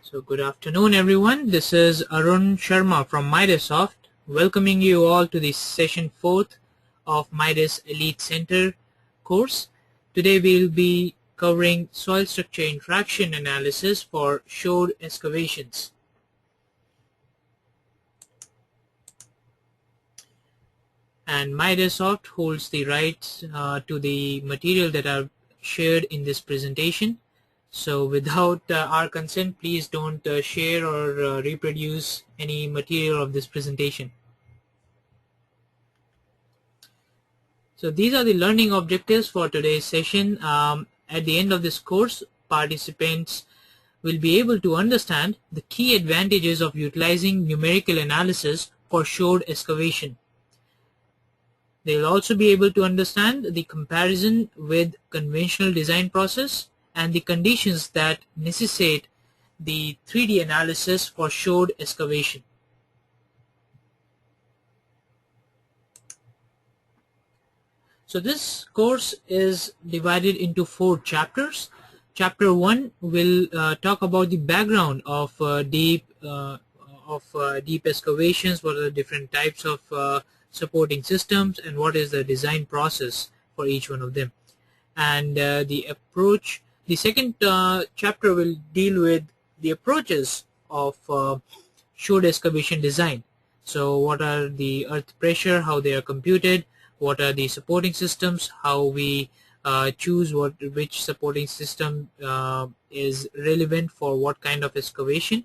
So good afternoon everyone, this is Arun Sharma from MIDASoft welcoming you all to the session 4th of Midas Elite Center course. Today we will be covering soil structure interaction analysis for shored excavations. And MIDASoft holds the rights to the material that are shared in this presentation. So without our consent, please don't share or reproduce any material of this presentation. So these are the learning objectives for today's session. At the end of this course, participants will be able to understand the key advantages of utilizing numerical analysis for shored excavation. They will also be able to understand the comparison with conventional design process and the conditions that necessitate the 3D analysis for shored excavation. So this course is divided into 4 chapters. Chapter 1 will talk about the background of deep excavations, what are the different types of supporting systems, and what is the design process for each one of them. And the second chapter will deal with the approaches of shored excavation design. So what are the earth pressure, how they are computed, what are the supporting systems, how we choose which supporting system is relevant for what kind of excavation.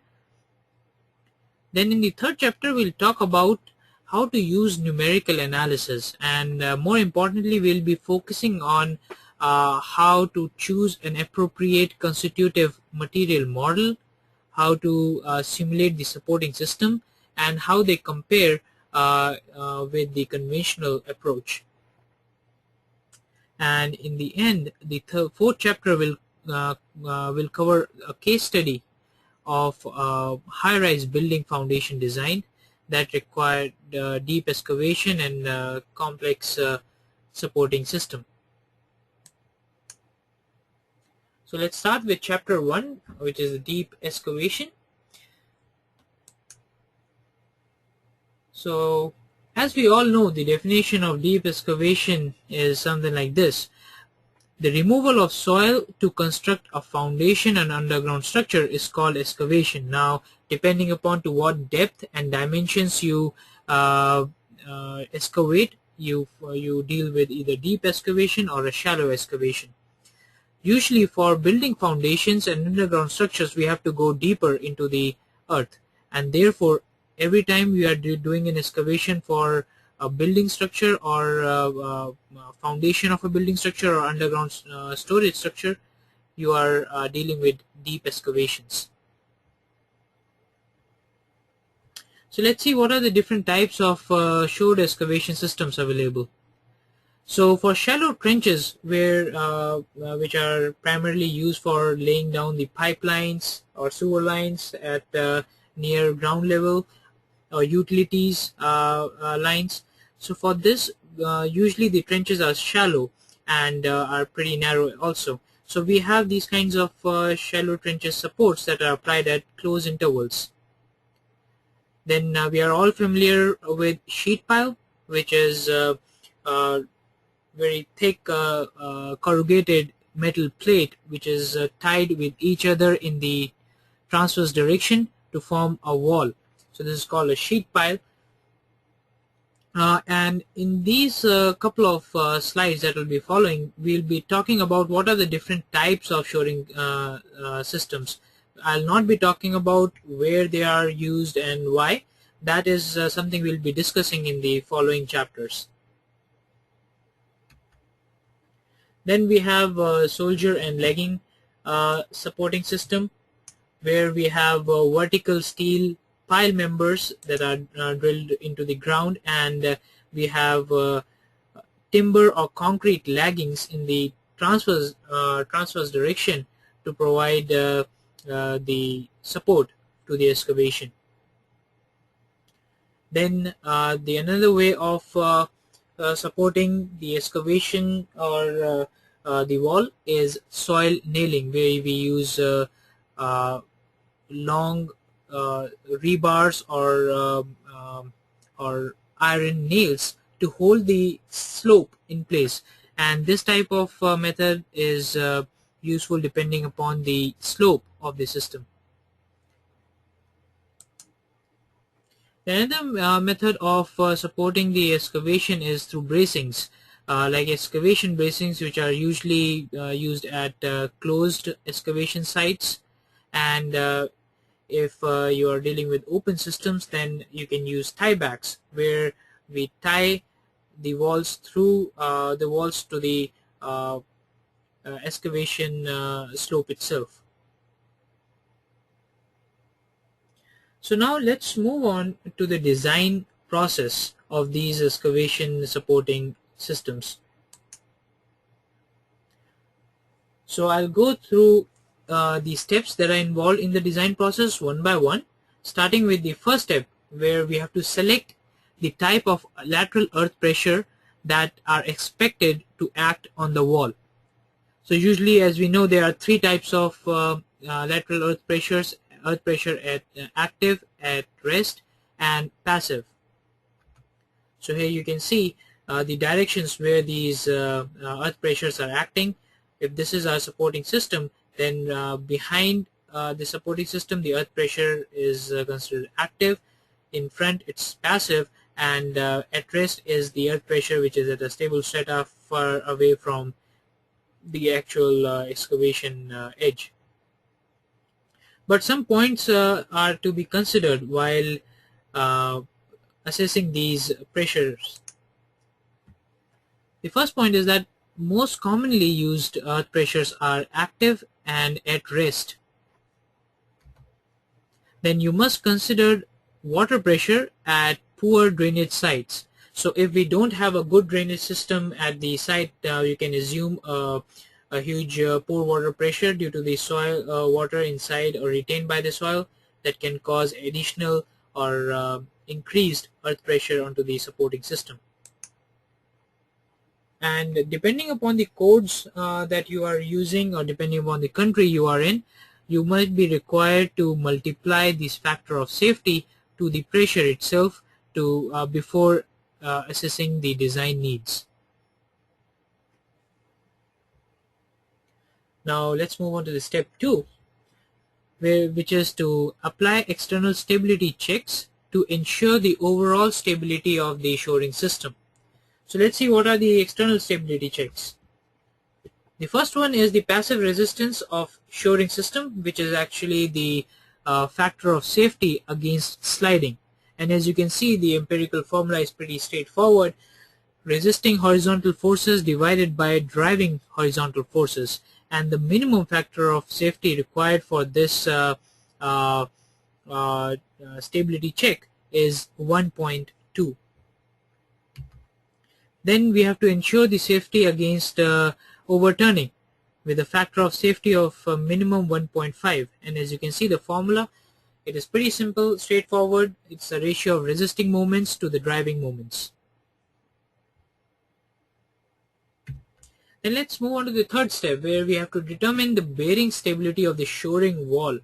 Then in the third chapter we'll talk about how to use numerical analysis, and more importantly we'll be focusing on how to choose an appropriate constitutive material model, how to simulate the supporting system, and how they compare with the conventional approach. And in the end, the fourth chapter will cover a case study of high-rise building foundation design that required deep excavation and complex supporting system. So let's start with chapter 1, which is deep excavation. So as we all know, the definition of deep excavation is something like this: the removal of soil to construct a foundation and underground structure is called excavation. Now, depending upon to what depth and dimensions you excavate, you deal with either deep excavation or a shallow excavation. Usually for building foundations and underground structures, we have to go deeper into the earth, and therefore every time we are doing an excavation for a building structure or foundation of a building structure or underground storage structure, you are dealing with deep excavations. So let's see what are the different types of shored excavation systems available. So for shallow trenches, which are primarily used for laying down the pipelines or sewer lines at near ground level, or utilities lines. So for this, usually the trenches are shallow and are pretty narrow also. So we have these kinds of shallow trenches supports that are applied at close intervals. Then we are all familiar with sheet pile, which is very thick corrugated metal plate which is tied with each other in the transverse direction to form a wall. So this is called a sheet pile. And in these couple of slides that will be following, we'll be talking about what are the different types of shoring systems. I'll not be talking about where they are used and why. That is something we'll be discussing in the following chapters. Then we have soldier and legging supporting system, where we have vertical steel pile members that are drilled into the ground, and we have timber or concrete laggings in the transverse direction to provide the support to the excavation. Then another way of supporting the excavation or the wall is soil nailing, where we use long rebars or iron nails to hold the slope in place, and this type of method is useful depending upon the slope of the system. Another method of supporting the excavation is through bracings, like excavation bracings, which are usually used at closed excavation sites. And if you are dealing with open systems, then you can use tiebacks, where we tie the walls through the walls to the excavation slope itself. So now let's move on to the design process of these excavation supporting systems. So I'll go through the steps that are involved in the design process one by one, starting with the first step, where we have to select the type of lateral earth pressure that are expected to act on the wall. So usually, as we know, there are three types of lateral earth pressures: earth pressure at active, at rest, and passive. So here you can see the directions where these earth pressures are acting. If this is our supporting system, then behind the supporting system, the earth pressure is considered active. In front, it's passive, and at rest is the earth pressure, which is at a stable strata far away from the actual excavation edge. But some points are to be considered while assessing these pressures. The first point is that most commonly used earth pressures are active and at rest. Then you must consider water pressure at poor drainage sites. So if we don't have a good drainage system at the site, you can assume a huge poor water pressure due to the soil water inside or retained by the soil that can cause additional or increased earth pressure onto the supporting system. And depending upon the codes that you are using, or depending upon the country you are in, you might be required to multiply this factor of safety to the pressure itself to before assessing the design needs. Now let's move on to the step 2, which is to apply external stability checks to ensure the overall stability of the shoring system. So let's see what are the external stability checks. The first one is the passive resistance of shoring system, which is actually the factor of safety against sliding. And as you can see, the empirical formula is pretty straightforward: resisting horizontal forces divided by driving horizontal forces. And the minimum factor of safety required for this stability check is 1.2. Then we have to ensure the safety against overturning with a factor of safety of minimum 1.5. And as you can see, the formula, it is pretty simple, straightforward. It's a ratio of resisting moments to the driving moments. Then let's move on to the third step, where we have to determine the bearing stability of the shoring wall.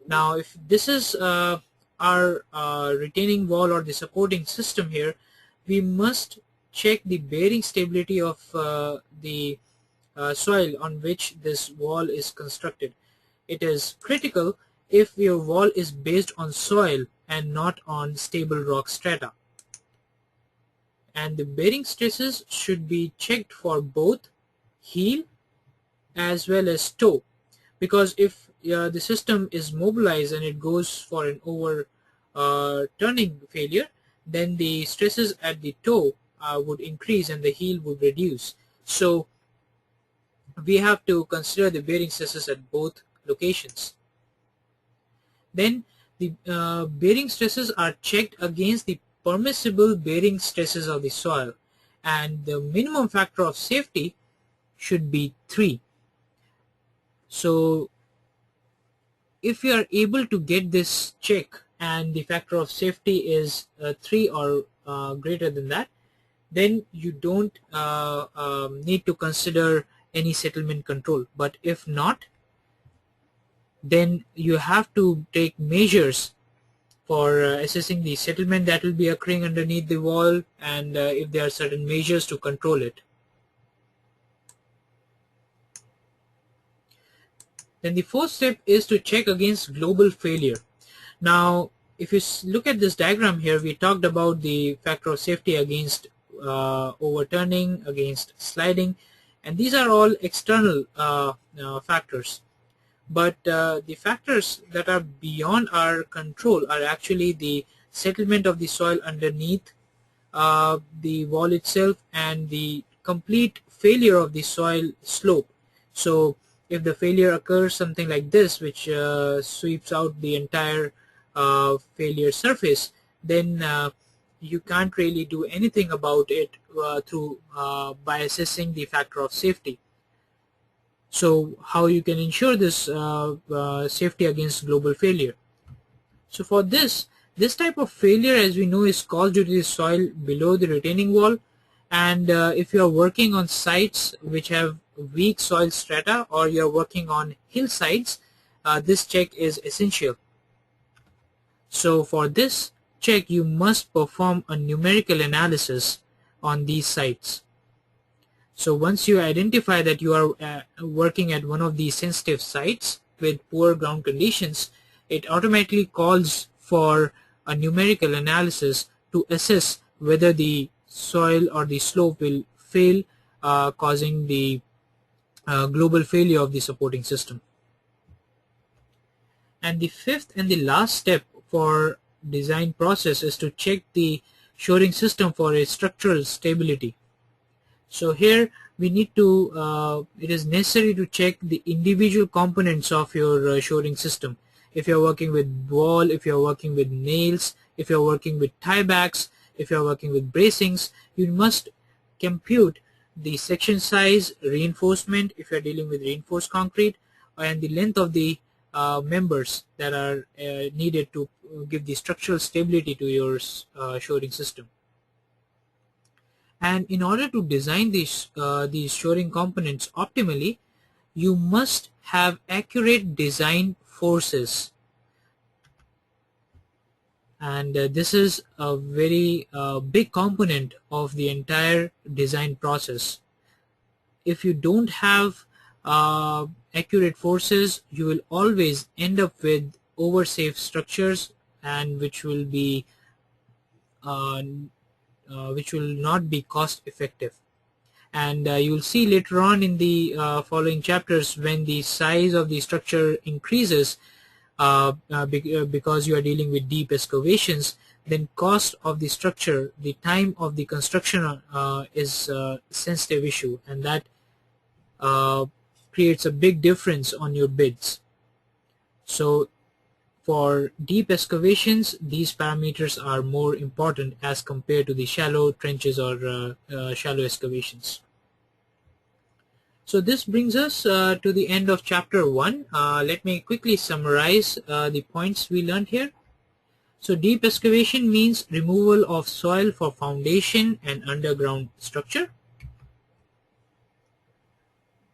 Now, if this is our retaining wall or the supporting system here, we must check the bearing stability of the soil on which this wall is constructed. It is critical if your wall is based on soil and not on stable rock strata. And the bearing stresses should be checked for both heel as well as toe, because if the system is mobilized and it goes for an overturning failure, then the stresses at the toe would increase and the heel would reduce. So we have to consider the bearing stresses at both locations. Then the bearing stresses are checked against the permissible bearing stresses of the soil, and the minimum factor of safety should be 3. So if you are able to get this check and the factor of safety is 3 or greater than that, then you don't need to consider any settlement control. But if not, then you have to take measures for assessing the settlement that will be occurring underneath the wall, and if there are certain measures to control it. Then the fourth step is to check against global failure. Now, if you look at this diagram here, we talked about the factor of safety against overturning, against sliding, and these are all external factors. But the factors that are beyond our control are actually the settlement of the soil underneath the wall itself and the complete failure of the soil slope. So if the failure occurs something like this, which sweeps out the entire failure surface, then you can't really do anything about it by assessing the factor of safety. So how you can ensure this safety against global failure? So for this type of failure, as we know, is caused due to the soil below the retaining wall, and if you are working on sites which have weak soil strata, or you are working on hillsides, this check is essential. So for this check, you must perform a numerical analysis on these sites. So once you identify that you are working at one of these sensitive sites with poor ground conditions, it automatically calls for a numerical analysis to assess whether the soil or the slope will fail, causing the global failure of the supporting system. And the fifth and the last step for design process is to check the shoring system for its structural stability. So here we need to, it is necessary to check the individual components of your shoring system. If you're working with wall, if you're working with nails, if you're working with tiebacks, if you're working with bracings, you must compute the section size, reinforcement if you're dealing with reinforced concrete, and the length of the members that are needed to give the structural stability to your shoring system. And in order to design these shoring components optimally, you must have accurate design forces. And this is a very big component of the entire design process. If you don't have accurate forces, you will always end up with oversafe structures, and which will be which will not be cost effective. And you will see later on in the following chapters, when the size of the structure increases because you are dealing with deep excavations, then cost of the structure, the time of the construction is a sensitive issue, and that creates a big difference on your bids. So for deep excavations, these parameters are more important as compared to the shallow trenches or shallow excavations. So this brings us to the end of chapter 1. Let me quickly summarize the points we learned here. So deep excavation means removal of soil for foundation and underground structure.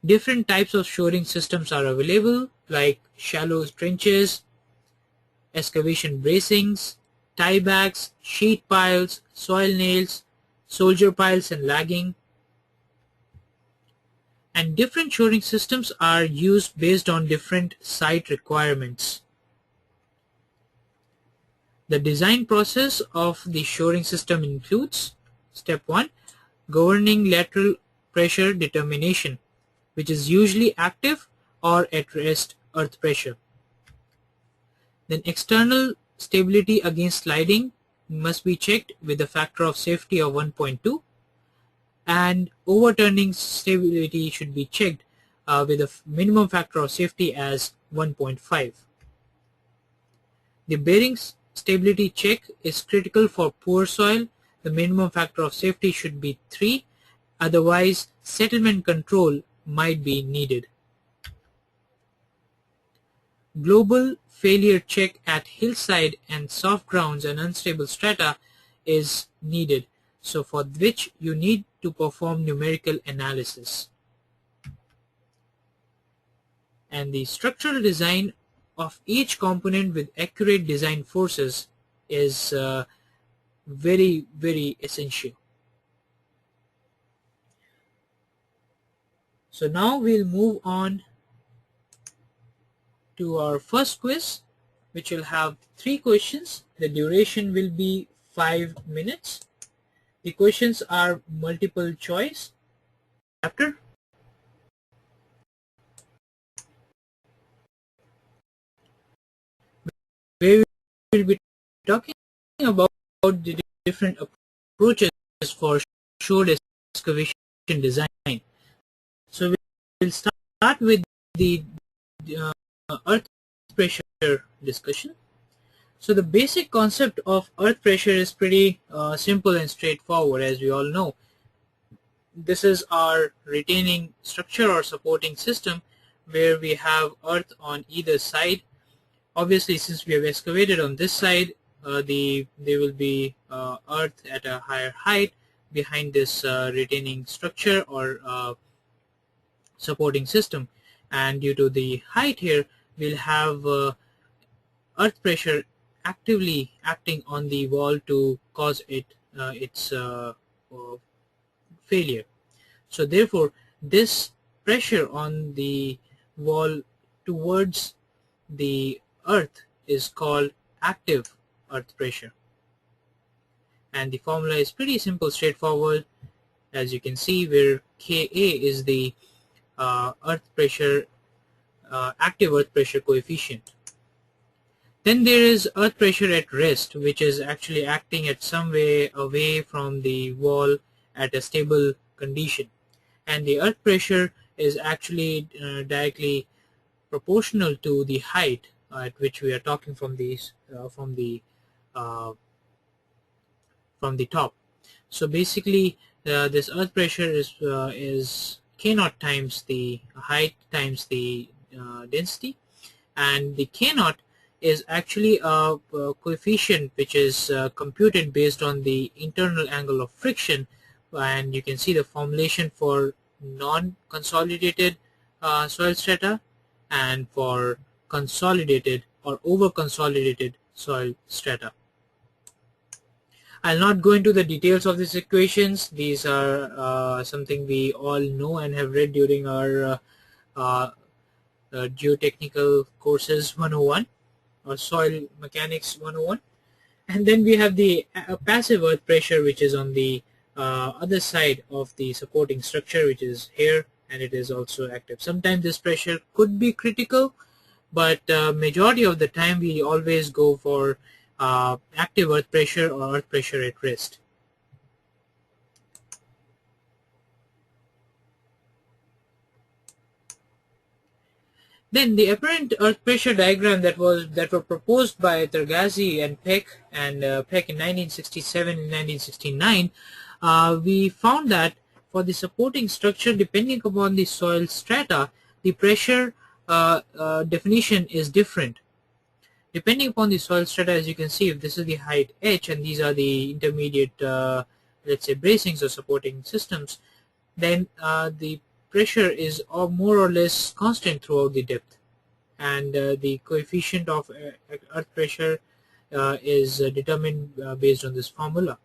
Different types of shoring systems are available, like shallow trenches, excavation bracings, tiebacks, sheet piles, soil nails, soldier piles and lagging. And different shoring systems are used based on different site requirements. The design process of the shoring system includes: step 1, governing lateral pressure determination, which is usually active or at rest earth pressure. Then external stability against sliding must be checked with a factor of safety of 1.2, and overturning stability should be checked with a minimum factor of safety as 1.5. The bearings stability check is critical for poor soil. The minimum factor of safety should be 3, otherwise settlement control might be needed. Global failure check at hillside and soft grounds and unstable strata is needed, so for which you need to perform numerical analysis. And the structural design of each component with accurate design forces is very, very essential. So now we'll move on to our first quiz, which will have 3 questions. The duration will be 5 minutes. The questions are multiple choice. Chapter. Where we will be talking about the different approaches for shore excavation design. So we'll start with the earth pressure discussion. So the basic concept of earth pressure is pretty simple and straightforward, as we all know. This is our retaining structure or supporting system where we have earth on either side. Obviously, since we have excavated on this side, there will be earth at a higher height behind this retaining structure or supporting system, and due to the height here, we'll have earth pressure actively acting on the wall to cause its failure. So therefore, this pressure on the wall towards the earth is called active earth pressure, and the formula is pretty simple, straightforward, as you can see, where Ka is the earth pressure active earth pressure coefficient. Then there is earth pressure at rest, which is actually acting at some way away from the wall at a stable condition, and the earth pressure is actually directly proportional to the height at which we are talking from the top. So basically, this earth pressure is K0 times the height times the density, and the K0 is actually a coefficient which is computed based on the internal angle of friction, and you can see the formulation for non-consolidated soil strata and for consolidated or over-consolidated soil strata. I'll not go into the details of these equations. These are something we all know and have read during our geotechnical courses 101 or soil mechanics 101. And then we have the passive earth pressure, which is on the other side of the supporting structure, which is here, and it is also active. Sometimes this pressure could be critical, but majority of the time we always go for active earth pressure or earth pressure at rest. Then the apparent earth pressure diagram that were proposed by Tergazzi and Peck in 1967 and 1969, we found that for the supporting structure, depending upon the soil strata, the pressure definition is different. Depending upon the soil strata, as you can see, if this is the height h and these are the intermediate, let's say, bracings or supporting systems, then the pressure is more or less constant throughout the depth, and the coefficient of earth pressure is determined based on this formula.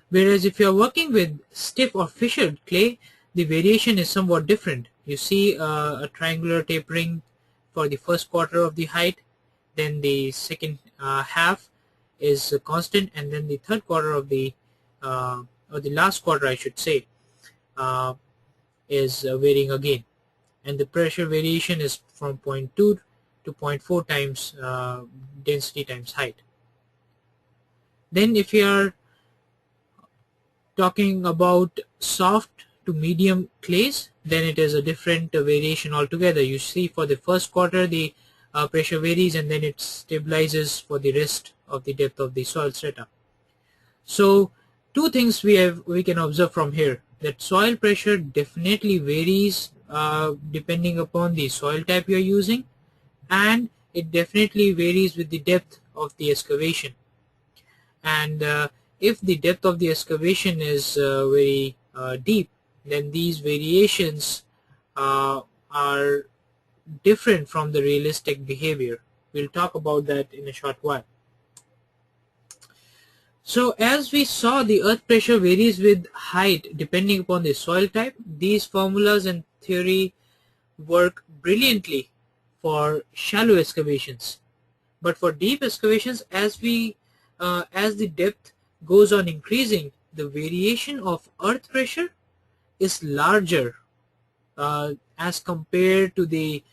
Whereas if you are working with stiff or fissured clay, the variation is somewhat different. You see a triangular tapering for the first quarter of the height, then the second half is constant, and then the third quarter of the or the last quarter, I should say, is varying again, and the pressure variation is from 0.2 to 0.4 times density times height. Then if you are talking about soft to medium clays, then it is a different variation altogether. You see, for the first quarter the pressure varies, and then it stabilizes for the rest of the depth of the soil strata. So two things we can observe from here, that soil pressure definitely varies depending upon the soil type you are using, and it definitely varies with the depth of the excavation. And if the depth of the excavation is very deep, then these variations are different from the realistic behavior. We'll talk about that in a short while. So as we saw, the earth pressure varies with height depending upon the soil type. These formulas and theory work brilliantly for shallow excavations. But for deep excavations, as the depth goes on increasing, the variation of earth pressure is larger as compared to the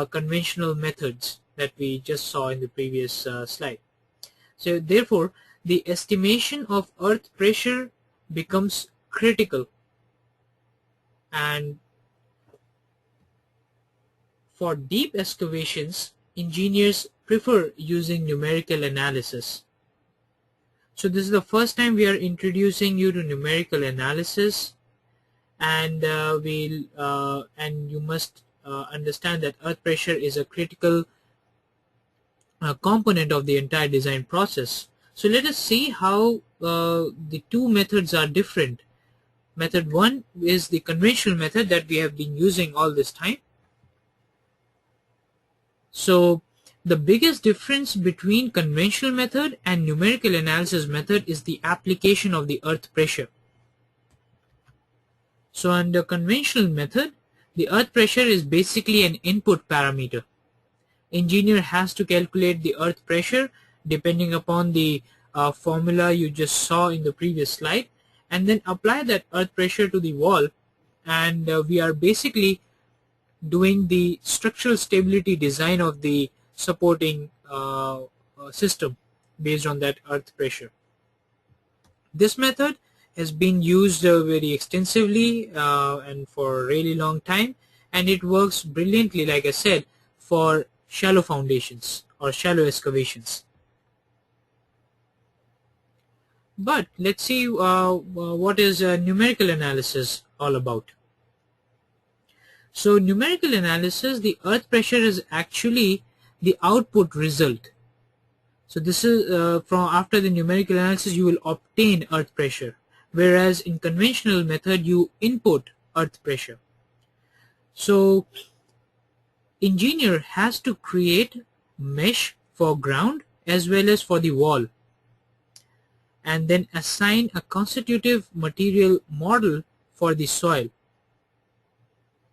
conventional methods that we just saw in the previous slide. So therefore, the estimation of earth pressure becomes critical, and for deep excavations, engineers prefer using numerical analysis. So this is the first time we are introducing you to numerical analysis, and you must understand that earth pressure is a critical component of the entire design process. So let us see how the two methods are different. Method 1 is the conventional method that we have been using all this time. So the biggest difference between conventional method and numerical analysis method is the application of the earth pressure. So under conventional method, the earth pressure is basically an input parameter. Engineer has to calculate the earth pressure depending upon the formula you just saw in the previous slide, and then apply that earth pressure to the wall, and we are basically doing the structural stability design of the supporting system based on that earth pressure. This method has been used very extensively and for a really long time, and it works brilliantly, like I said, for shallow foundations or shallow excavations. But let's see what is numerical analysis all about. So numerical analysis, the earth pressure is actually the output result. So this is from after the numerical analysis you will obtain earth pressure, whereas in conventional method you input earth pressure. So engineer has to create mesh for ground as well as for the wall, and then assign a constitutive material model for the soil,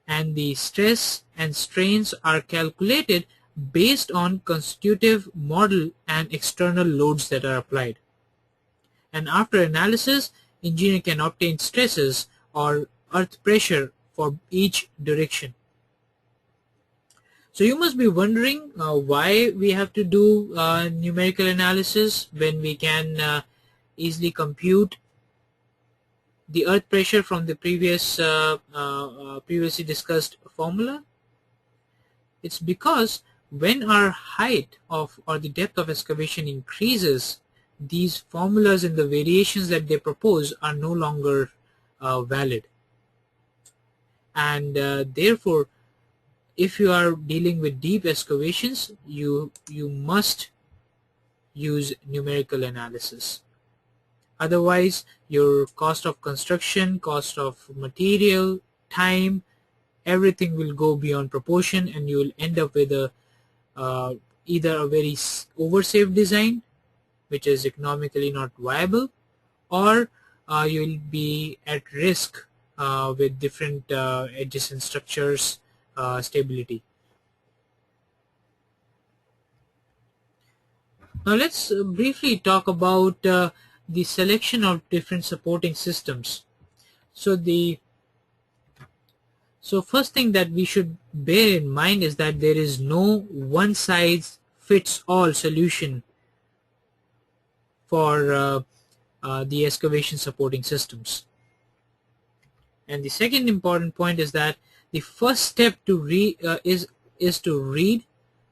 and the stress and strains are calculated based on constitutive model and external loads that are applied. And after analysis, engineer can obtain stresses or earth pressure for each direction. So you must be wondering why we have to do numerical analysis when we can easily compute the earth pressure from the previously discussed formula. It's because when our height of or the depth of excavation increases, these formulas and the variations that they propose are no longer valid, and therefore if you are dealing with deep excavations, you must use numerical analysis. Otherwise, your cost of construction, cost of material, time, everything will go beyond proportion, and you will end up with a either a very oversafe design, which is economically not viable, or you will be at risk with different adjacent structures stability. Now let's briefly talk about the selection of different supporting systems. So first thing that we should bear in mind is that there is no one size fits all solution for the excavation supporting systems. And the second important point is that the first step to is to read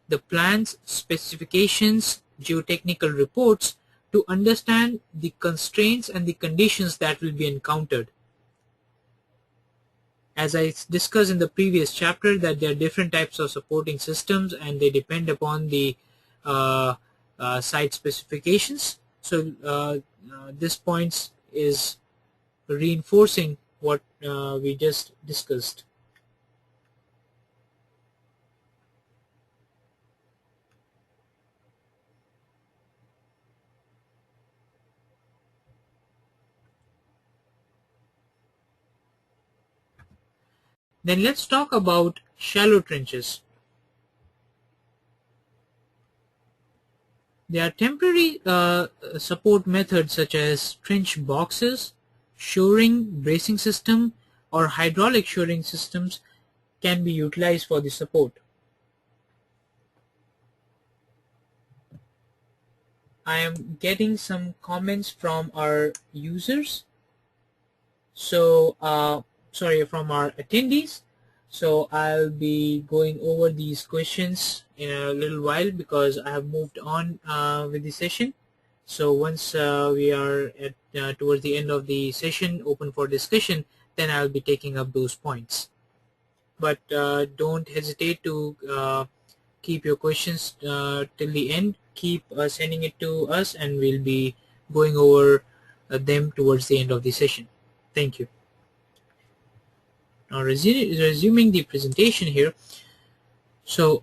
the plans, specifications, geotechnical reports to understand the constraints and the conditions that will be encountered. As I discussed in the previous chapter, that there are different types of supporting systems and they depend upon the site specifications. So this point is reinforcing what we just discussed. Then let's talk about shallow trenches. There are temporary support methods such as trench boxes, shoring bracing system, or hydraulic shoring systems can be utilized for the support. I am getting some comments from our users, so sorry, from our attendees. So I'll be going over these questions in a little while because I have moved on with the session. So once we are at towards the end of the session open for discussion, then I'll be taking up those points. But don't hesitate to keep your questions till the end. Keep sending it to us and we'll be going over them towards the end of the session. Thank you. Now resuming the presentation here. So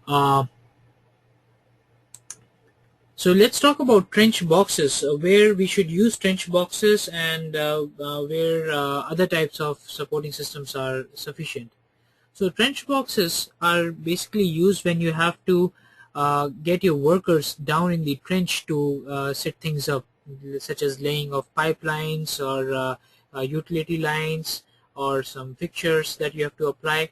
let's talk about trench boxes, where we should use trench boxes and where other types of supporting systems are sufficient. So trench boxes are basically used when you have to get your workers down in the trench to set things up, such as laying of pipelines or utility lines or some fixtures that you have to apply.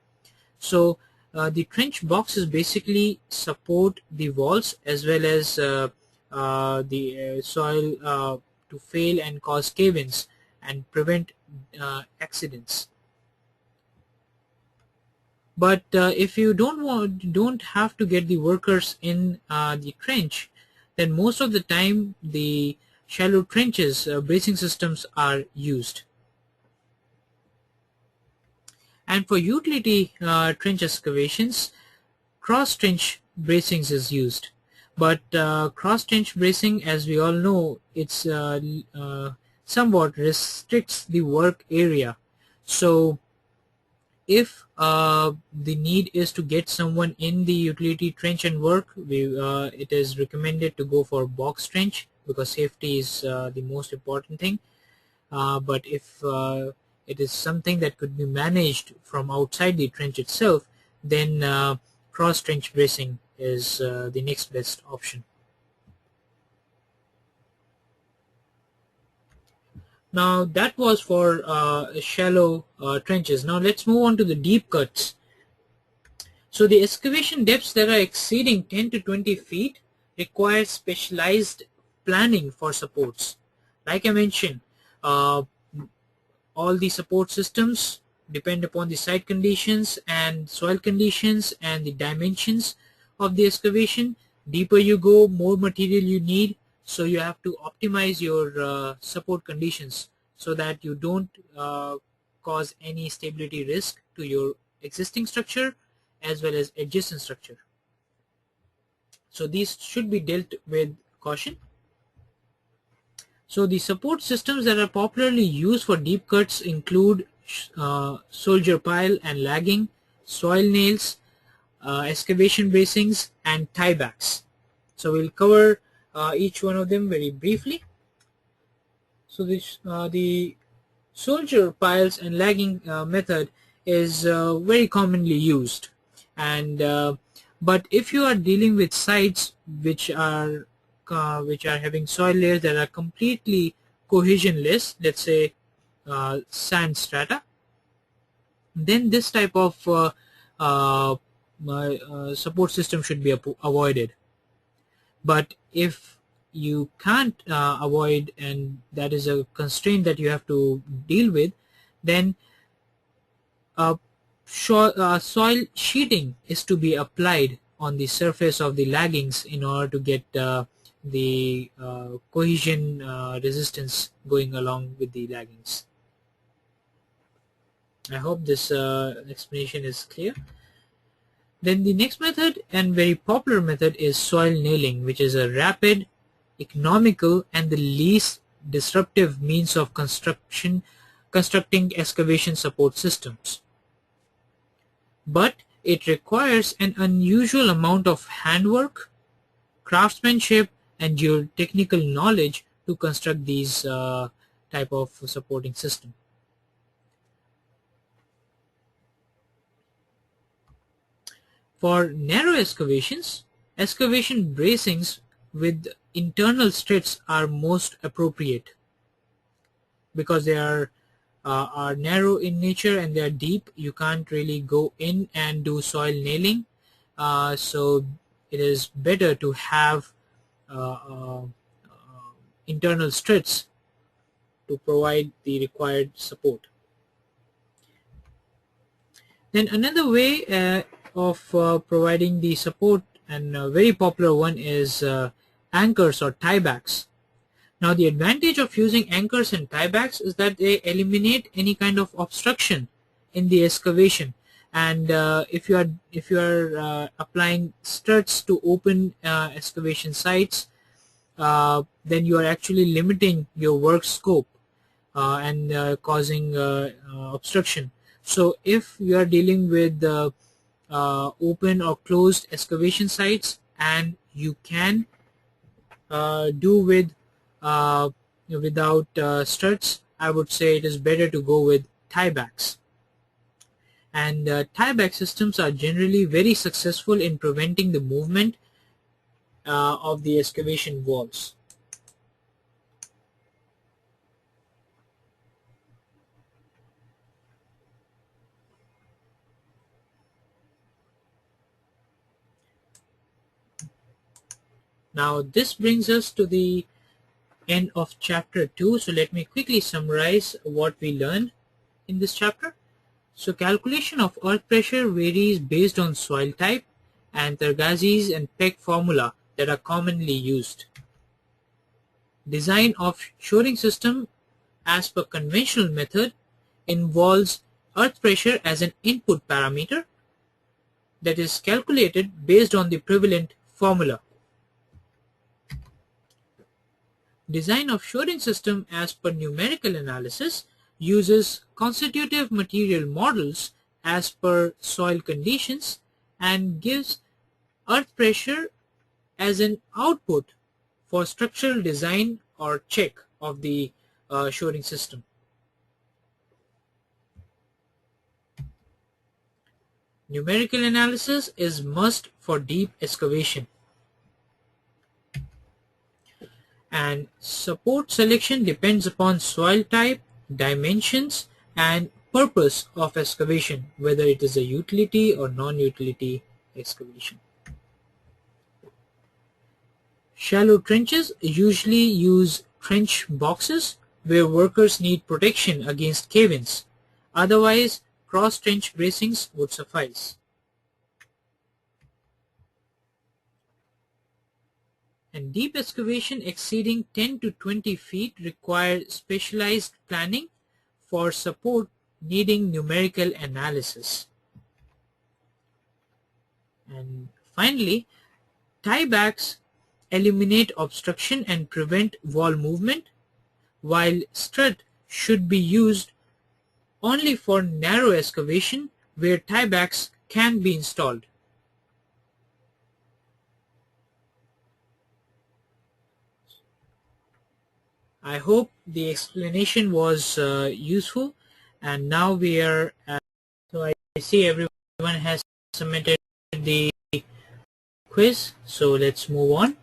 So the trench boxes basically support the walls as well as the soil to fail and cause cave-ins and prevent accidents. But if you don't have to get the workers in the trench, then most of the time the shallow trenches bracing systems are used. And for utility trench excavations, cross trench bracings is used. But cross trench bracing, as we all know, it's somewhat restricts the work area. So if the need is to get someone in the utility trench and work, it is recommended to go for box trench because safety is the most important thing. But if it is something that could be managed from outside the trench itself, then cross trench bracing is the next best option. Now that was for shallow trenches. Now let's move on to the deep cuts. So the excavation depths that are exceeding 10 to 20 feet require specialized planning for supports. Like I mentioned, all the support systems depend upon the site conditions and soil conditions and the dimensions of the excavation. Deeper you go, more material you need, so you have to optimize your support conditions so that you don't cause any stability risk to your existing structure as well as adjacent structure. So these should be dealt with caution. So the support systems that are popularly used for deep cuts include soldier pile and lagging, soil nails, excavation bracings, and tiebacks. So we'll cover each one of them very briefly. So the soldier piles and lagging method is very commonly used, and but if you are dealing with sites which are having soil layers that are completely cohesionless, let's say sand strata, then this type of support system should be avoided. But if you can't avoid, and that is a constraint that you have to deal with, then soil sheeting is to be applied on the surface of the laggings in order to get the cohesion resistance going along with the laggings. I hope this explanation is clear. Then the next method, and very popular method, is soil nailing, which is a rapid, economical, and the least disruptive means of constructing excavation support systems. But it requires an unusual amount of handwork, craftsmanship, and geotechnical knowledge to construct these type of supporting system. For narrow excavations, excavation bracings with internal struts are most appropriate because they are narrow in nature and they are deep. You can't really go in and do soil nailing, so it is better to have internal struts to provide the required support. Then another way of providing the support, and a very popular one, is anchors or tiebacks. Now the advantage of using anchors and tiebacks is that they eliminate any kind of obstruction in the excavation, and if you are applying struts to open excavation sites, then you are actually limiting your work scope and causing obstruction. So if you are dealing with open or closed excavation sites and you can do without struts, I would say it is better to go with tiebacks. And tieback systems are generally very successful in preventing the movement of the excavation walls. Now this brings us to the end of chapter 2. So let me quickly summarize what we learned in this chapter. So calculation of earth pressure varies based on soil type and Tergazzi's and Peck formula that are commonly used. Design of shoring system as per conventional method involves earth pressure as an input parameter that is calculated based on the prevalent formula. Design of shoring system as per numerical analysis uses constitutive material models as per soil conditions and gives earth pressure as an output for structural design or check of the shoring system. Numerical analysis is must for deep excavation. And support selection depends upon soil type, dimensions, and purpose of excavation, whether it is a utility or non-utility excavation. Shallow trenches usually use trench boxes where workers need protection against cave-ins. Otherwise, cross-trench bracings would suffice. And deep excavation exceeding 10 to 20 feet require specialized planning for support needing numerical analysis. And finally, tiebacks eliminate obstruction and prevent wall movement, while strut should be used only for narrow excavation where tiebacks can be installed. I hope the explanation was useful, and now we are so I see everyone has submitted the quiz, so let's move on.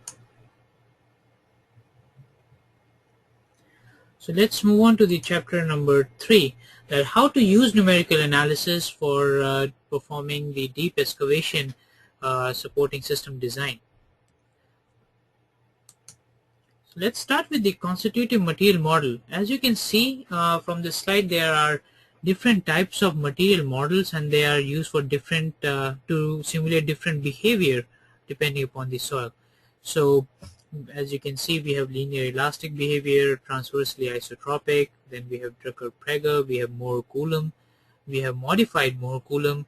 So let's move on to the chapter number 3, that how to use numerical analysis for performing the deep excavation supporting system design. So let's start with the constitutive material model. As you can see from the slide, there are different types of material models, and they are used for different to simulate different behavior depending upon the soil. So as you can see, we have linear elastic behavior, transversely isotropic, then we have Drucker-Prager, we have Moore-Coulomb, we have modified Moore-Coulomb,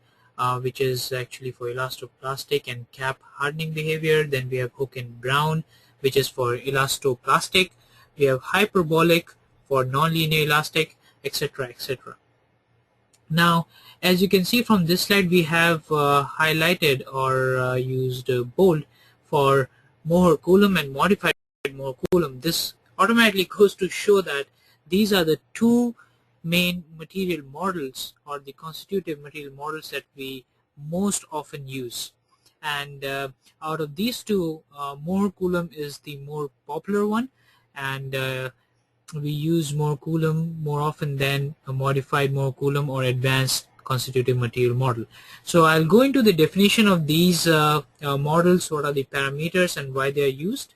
which is actually for elastoplastic and cap hardening behavior. Then we have Hook and Brown, which is for elastoplastic. We have hyperbolic for nonlinear elastic, etc., etc. Now, as you can see from this slide, we have highlighted or used bold for Moore-Coulomb and modified Moore-Coulomb. This automatically goes to show that these are the two main material models, or the constitutive material models, that we most often use. and out of these two, Mohr Coulomb is the more popular one, and we use Mohr Coulomb more often than a modified Mohr Coulomb or advanced constitutive material model. So I'll go into the definition of these models, what are the parameters and why they are used.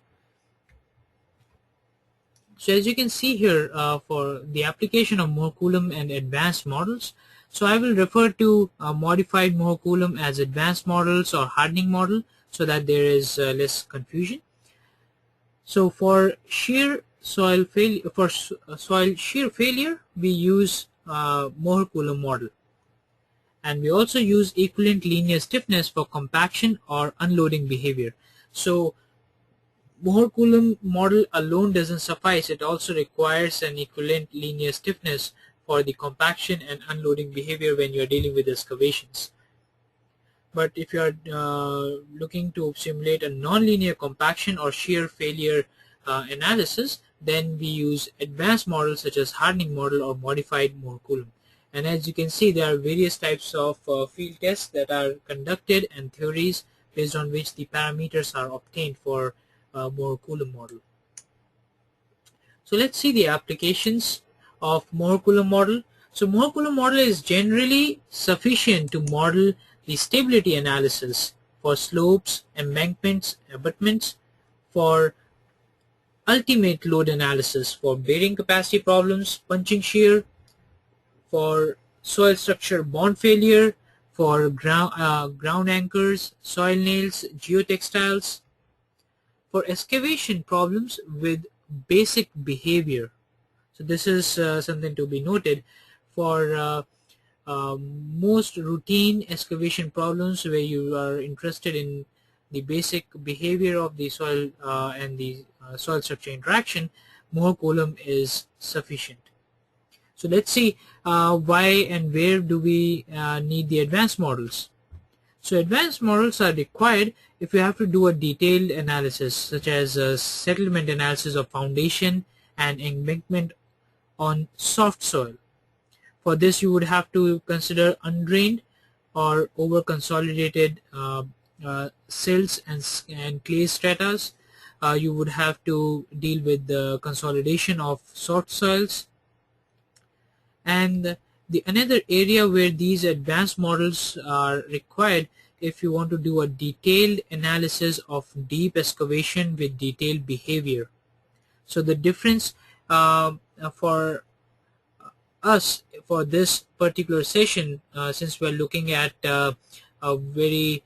So as you can see here, for the application of Mohr Coulomb and advanced models, so I will refer to modified Mohr Coulomb as advanced models or hardening model so that there is less confusion. So for shear soil shear failure, we use Mohr Coulomb model, and we also use equivalent linear stiffness for compaction or unloading behavior. So Mohr Coulomb model alone doesn't suffice. It also requires an equivalent linear stiffness for the compaction and unloading behavior when you are dealing with excavations. But if you are looking to simulate a nonlinear compaction or shear failure analysis, then we use advanced models such as hardening model or modified Mohr Coulomb. And as you can see, there are various types of field tests that are conducted and theories based on which the parameters are obtained for Mohr Coulomb model. So let's see the applications of Mohr Coulomb model. So Mohr Coulomb model is generally sufficient to model the stability analysis for slopes, embankments, abutments, for ultimate load analysis, for bearing capacity problems, punching shear, for soil structure bond failure, for ground anchors, soil nails, geotextiles, for excavation problems with basic behavior. So this is something to be noted. For most routine excavation problems where you are interested in the basic behavior of the soil and the soil structure interaction, Mohr Coulomb is sufficient. So let's see why and where do we need the advanced models. So advanced models are required if you have to do a detailed analysis, such as a settlement analysis of foundation and embankment on soft soil. For this, you would have to consider undrained or over-consolidated silts and clay stratas. You would have to deal with the consolidation of soft soils. And the another area where these advanced models are required if you want to do a detailed analysis of deep excavation with detailed behavior. So the difference for us for this particular session, since we're looking at very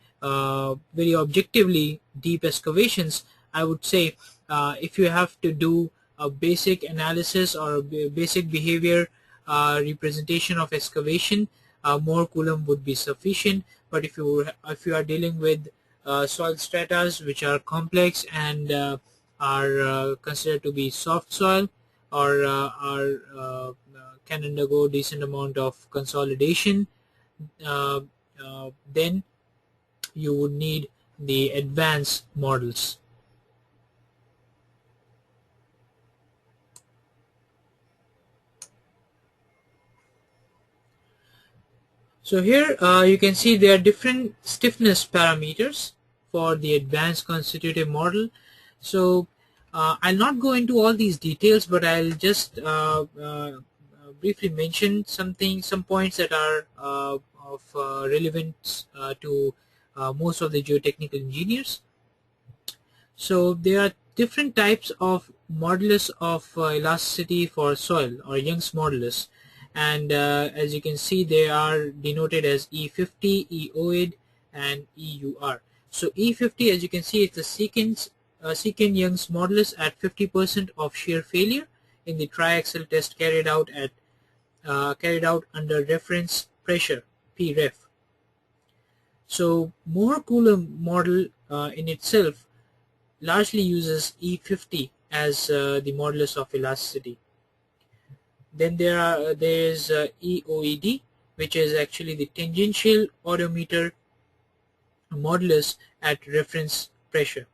objectively deep excavations, I would say if you have to do a basic analysis or a basic behavior representation of excavation, Mohr Coulomb would be sufficient. But if you are dealing with soil stratas which are complex and are considered to be soft soil or can undergo decent amount of consolidation, then you would need the advanced models. So here you can see there are different stiffness parameters for the advanced constitutive model. So I'll not go into all these details, but I'll just briefly mention some points that are of relevance to most of the geotechnical engineers. So there are different types of modulus of elasticity for soil, or Young's modulus, and as you can see they are denoted as E50, EOID, and EUR. So E50, as you can see, it's the secant Young's modulus at 50% of shear failure in the triaxial test carried out under reference pressure Pref. So Mohr Coulomb model in itself largely uses E50 as the modulus of elasticity. Then there is EOED, which is actually the tangential odometer modulus at reference pressure.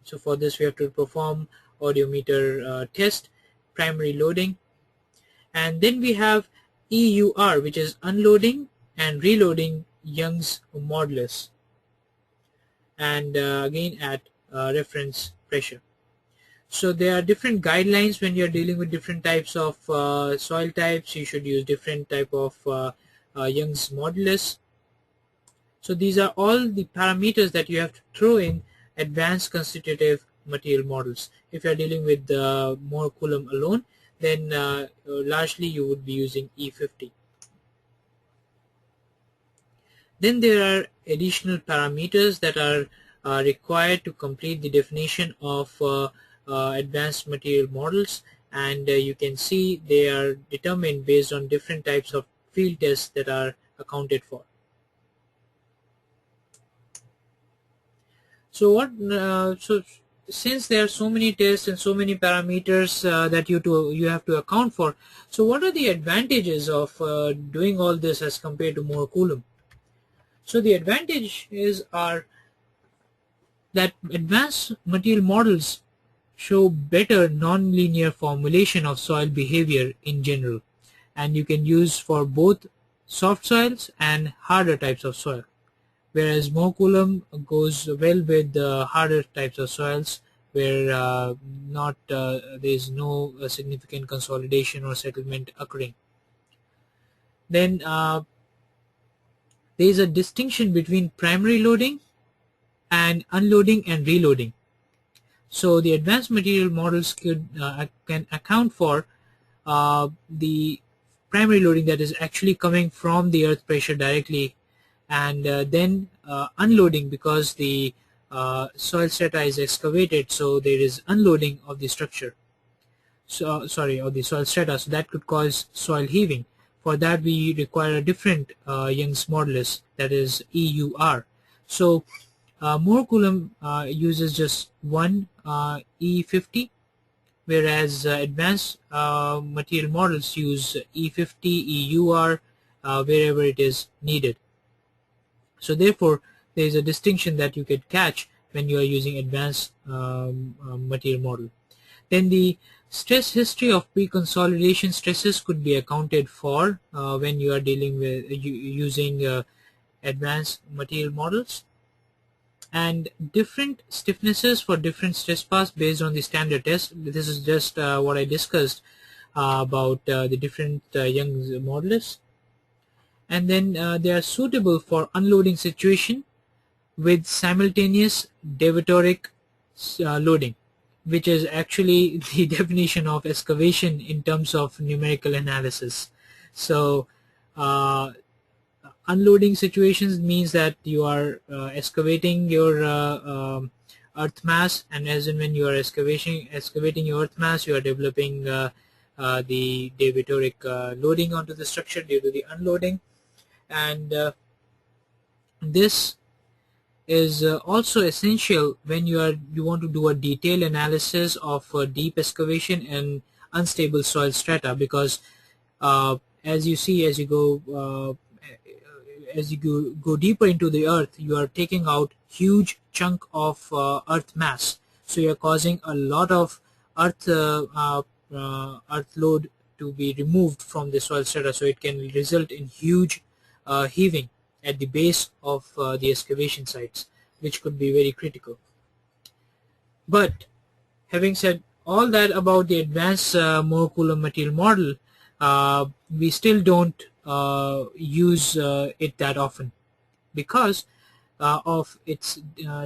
So for this we have to perform odometer test, primary loading, and then we have EUR, which is unloading and reloading Young's modulus. and again at reference pressure. So there are different guidelines when you're dealing with different types of soil types. You should use different type of Young's modulus. So these are all the parameters that you have to throw in advanced constitutive material models. If you're dealing with Mohr Coulomb alone, then largely you would be using E50. Then there are additional parameters that are required to complete the definition of advanced material models, and you can see they are determined based on different types of field tests that are accounted for. So since there are so many tests and so many parameters that you have to account for, so what are the advantages of doing all this as compared to Mohr Coulomb? So the advantages are that advanced material models show better nonlinear formulation of soil behavior in general, and you can use for both soft soils and harder types of soil, whereas Mohr Coulomb goes well with the harder types of soils where there is no significant consolidation or settlement occurring. Then there is a distinction between primary loading and unloading and reloading. So the advanced material models can account for the primary loading that is actually coming from the earth pressure directly, and then unloading because the soil strata is excavated, so there is unloading of the structure. So of the soil strata, so that could cause soil heaving. For that we require a different Young's modulus, that is EUR. So Mohr Coulomb uses just one E50, whereas advanced material models use E50, EUR wherever it is needed. So therefore there is a distinction that you could catch when you are using advanced material model. Then the stress history of pre-consolidation stresses could be accounted for when you are dealing with using advanced material models, and different stiffnesses for different stress paths based on the standard test. This is just what I discussed about the different Young's modulus. And then they are suitable for unloading situation with simultaneous deviatoric loading, which is actually the definition of excavation in terms of numerical analysis. So unloading situations means that you are excavating your earth mass, and as and when you are excavating your earth mass, you are developing the deviatoric loading onto the structure due to the unloading. And this is also essential when you want to do a detailed analysis of deep excavation and unstable soil strata, because as you see, as you go deeper into the earth, you are taking out huge chunk of earth mass, so you are causing a lot of earth load to be removed from the soil strata, so it can result in huge heaving at the base of the excavation sites, which could be very critical. But having said all that about the advanced Mohr Coulomb material model, we still don't use it that often because of its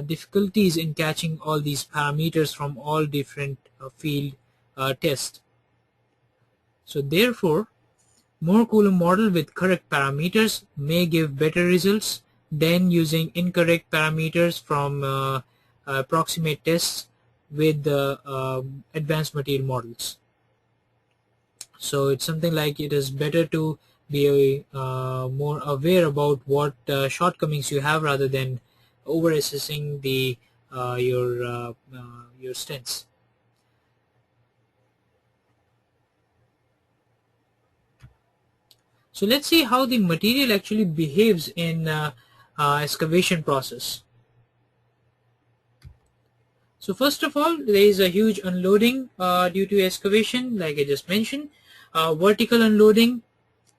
difficulties in catching all these parameters from all different field tests. So therefore, Mohr Coulomb model with correct parameters may give better results than using incorrect parameters from approximate tests with the advanced material models. So it's something like it is better to be more aware about what shortcomings you have rather than over assessing the your strengths. So let's see how the material actually behaves in excavation process. So first of all, there is a huge unloading due to excavation, like I just mentioned. Vertical unloading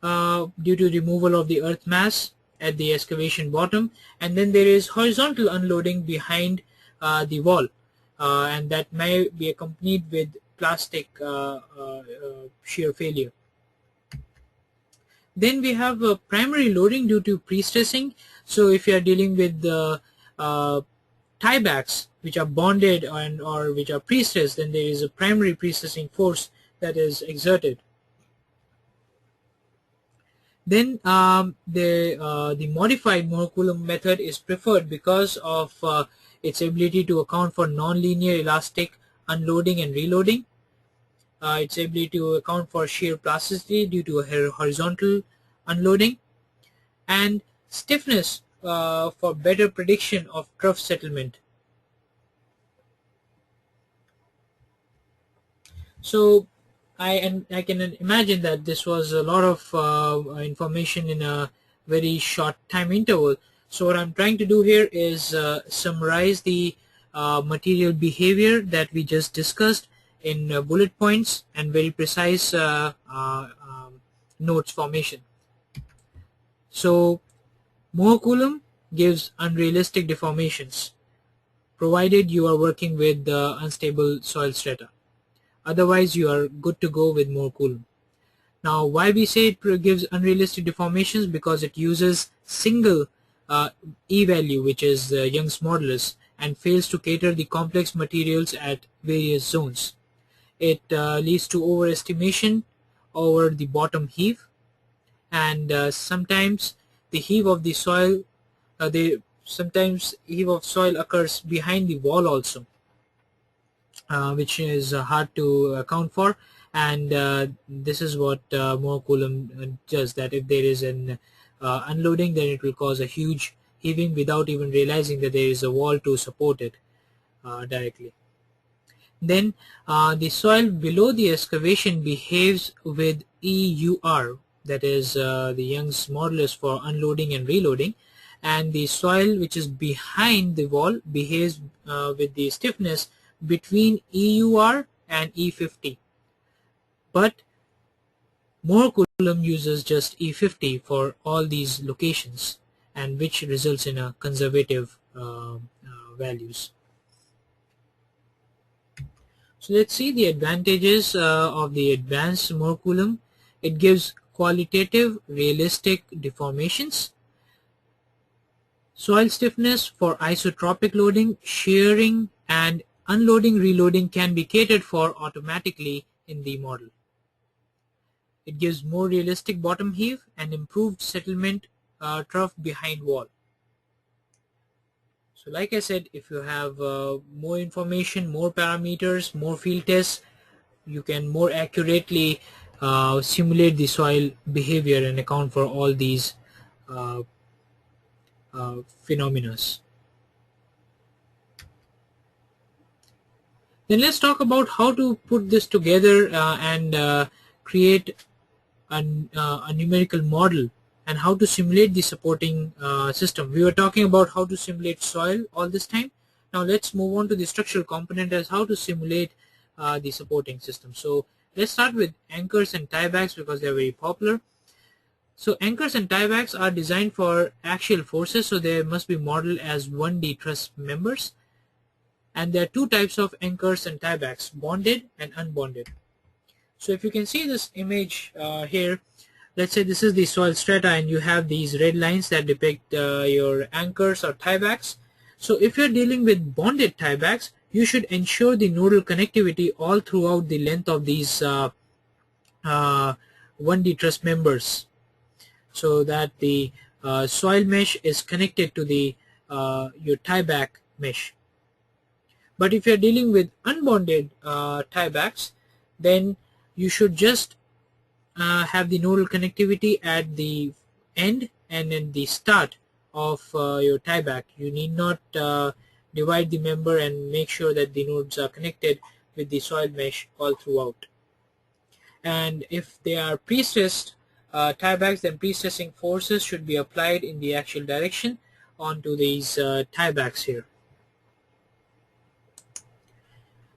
due to removal of the earth mass, at the excavation bottom, and then there is horizontal unloading behind the wall, and that may be accompanied with plastic shear failure. Then we have primary loading due to pre-stressing. So if you are dealing with the tiebacks which are bonded or which are pre-stressed, then there is a primary pre-stressing force that is exerted. Then the modified Mohr-Coulomb method is preferred because of its ability to account for non-linear elastic unloading and reloading, its ability to account for shear plasticity due to a horizontal unloading, and stiffness for better prediction of trough settlement. So I can imagine that this was a lot of information in a very short time interval. So what I'm trying to do here is summarize the material behavior that we just discussed in bullet points and very precise notes formation. So Mohr-Coulomb gives unrealistic deformations provided you are working with unstable soil strata. Otherwise, you are good to go with Mohr-Coulomb. Now, why we say it gives unrealistic deformations? Because it uses single E value, which is Young's modulus, and fails to cater the complex materials at various zones. It leads to overestimation over the bottom heave, and sometimes the heave of the soil, sometimes heave of soil occurs behind the wall also. Which is hard to account for, and this is what Mohr-Coulomb does, that if there is an unloading, then it will cause a huge heaving without even realizing that there is a wall to support it directly. Then the soil below the excavation behaves with EUR, that is the Young's modulus for unloading and reloading, and the soil which is behind the wall behaves with the stiffness between EUR and E50, but Mohr-Coulomb uses just E50 for all these locations, and which results in a conservative values. So let's see the advantages of the advanced Mohr-Coulomb. It gives qualitative realistic deformations, soil stiffness for isotropic loading, shearing, and unloading reloading can be catered for automatically in the model. It gives more realistic bottom heave and improved settlement trough behind wall. So like I said, if you have more information, more parameters, more field tests, you can more accurately simulate the soil behavior and account for all these phenomena. Then let's talk about how to put this together and create a numerical model and how to simulate the supporting system. We were talking about how to simulate soil all this time. Now let's move on to the structural component as how to simulate the supporting system. So let's start with anchors and tiebacks because they're very popular. So anchors and tiebacks are designed for axial forces, so they must be modeled as 1D truss members. And there are two types of anchors and tiebacks, bonded and unbonded. So if you can see this image here, let's say this is the soil strata and you have these red lines that depict your anchors or tiebacks. So if you're dealing with bonded tiebacks, you should ensure the nodal connectivity all throughout the length of these 1D truss members, so that the soil mesh is connected to the your tieback mesh. But if you're dealing with unbonded tiebacks, then you should just have the nodal connectivity at the end and in the start of your tieback. You need not divide the member and make sure that the nodes are connected with the soil mesh all throughout. And if they are pre-stressed tiebacks, then pre-stressing forces should be applied in the actual direction onto these tiebacks here.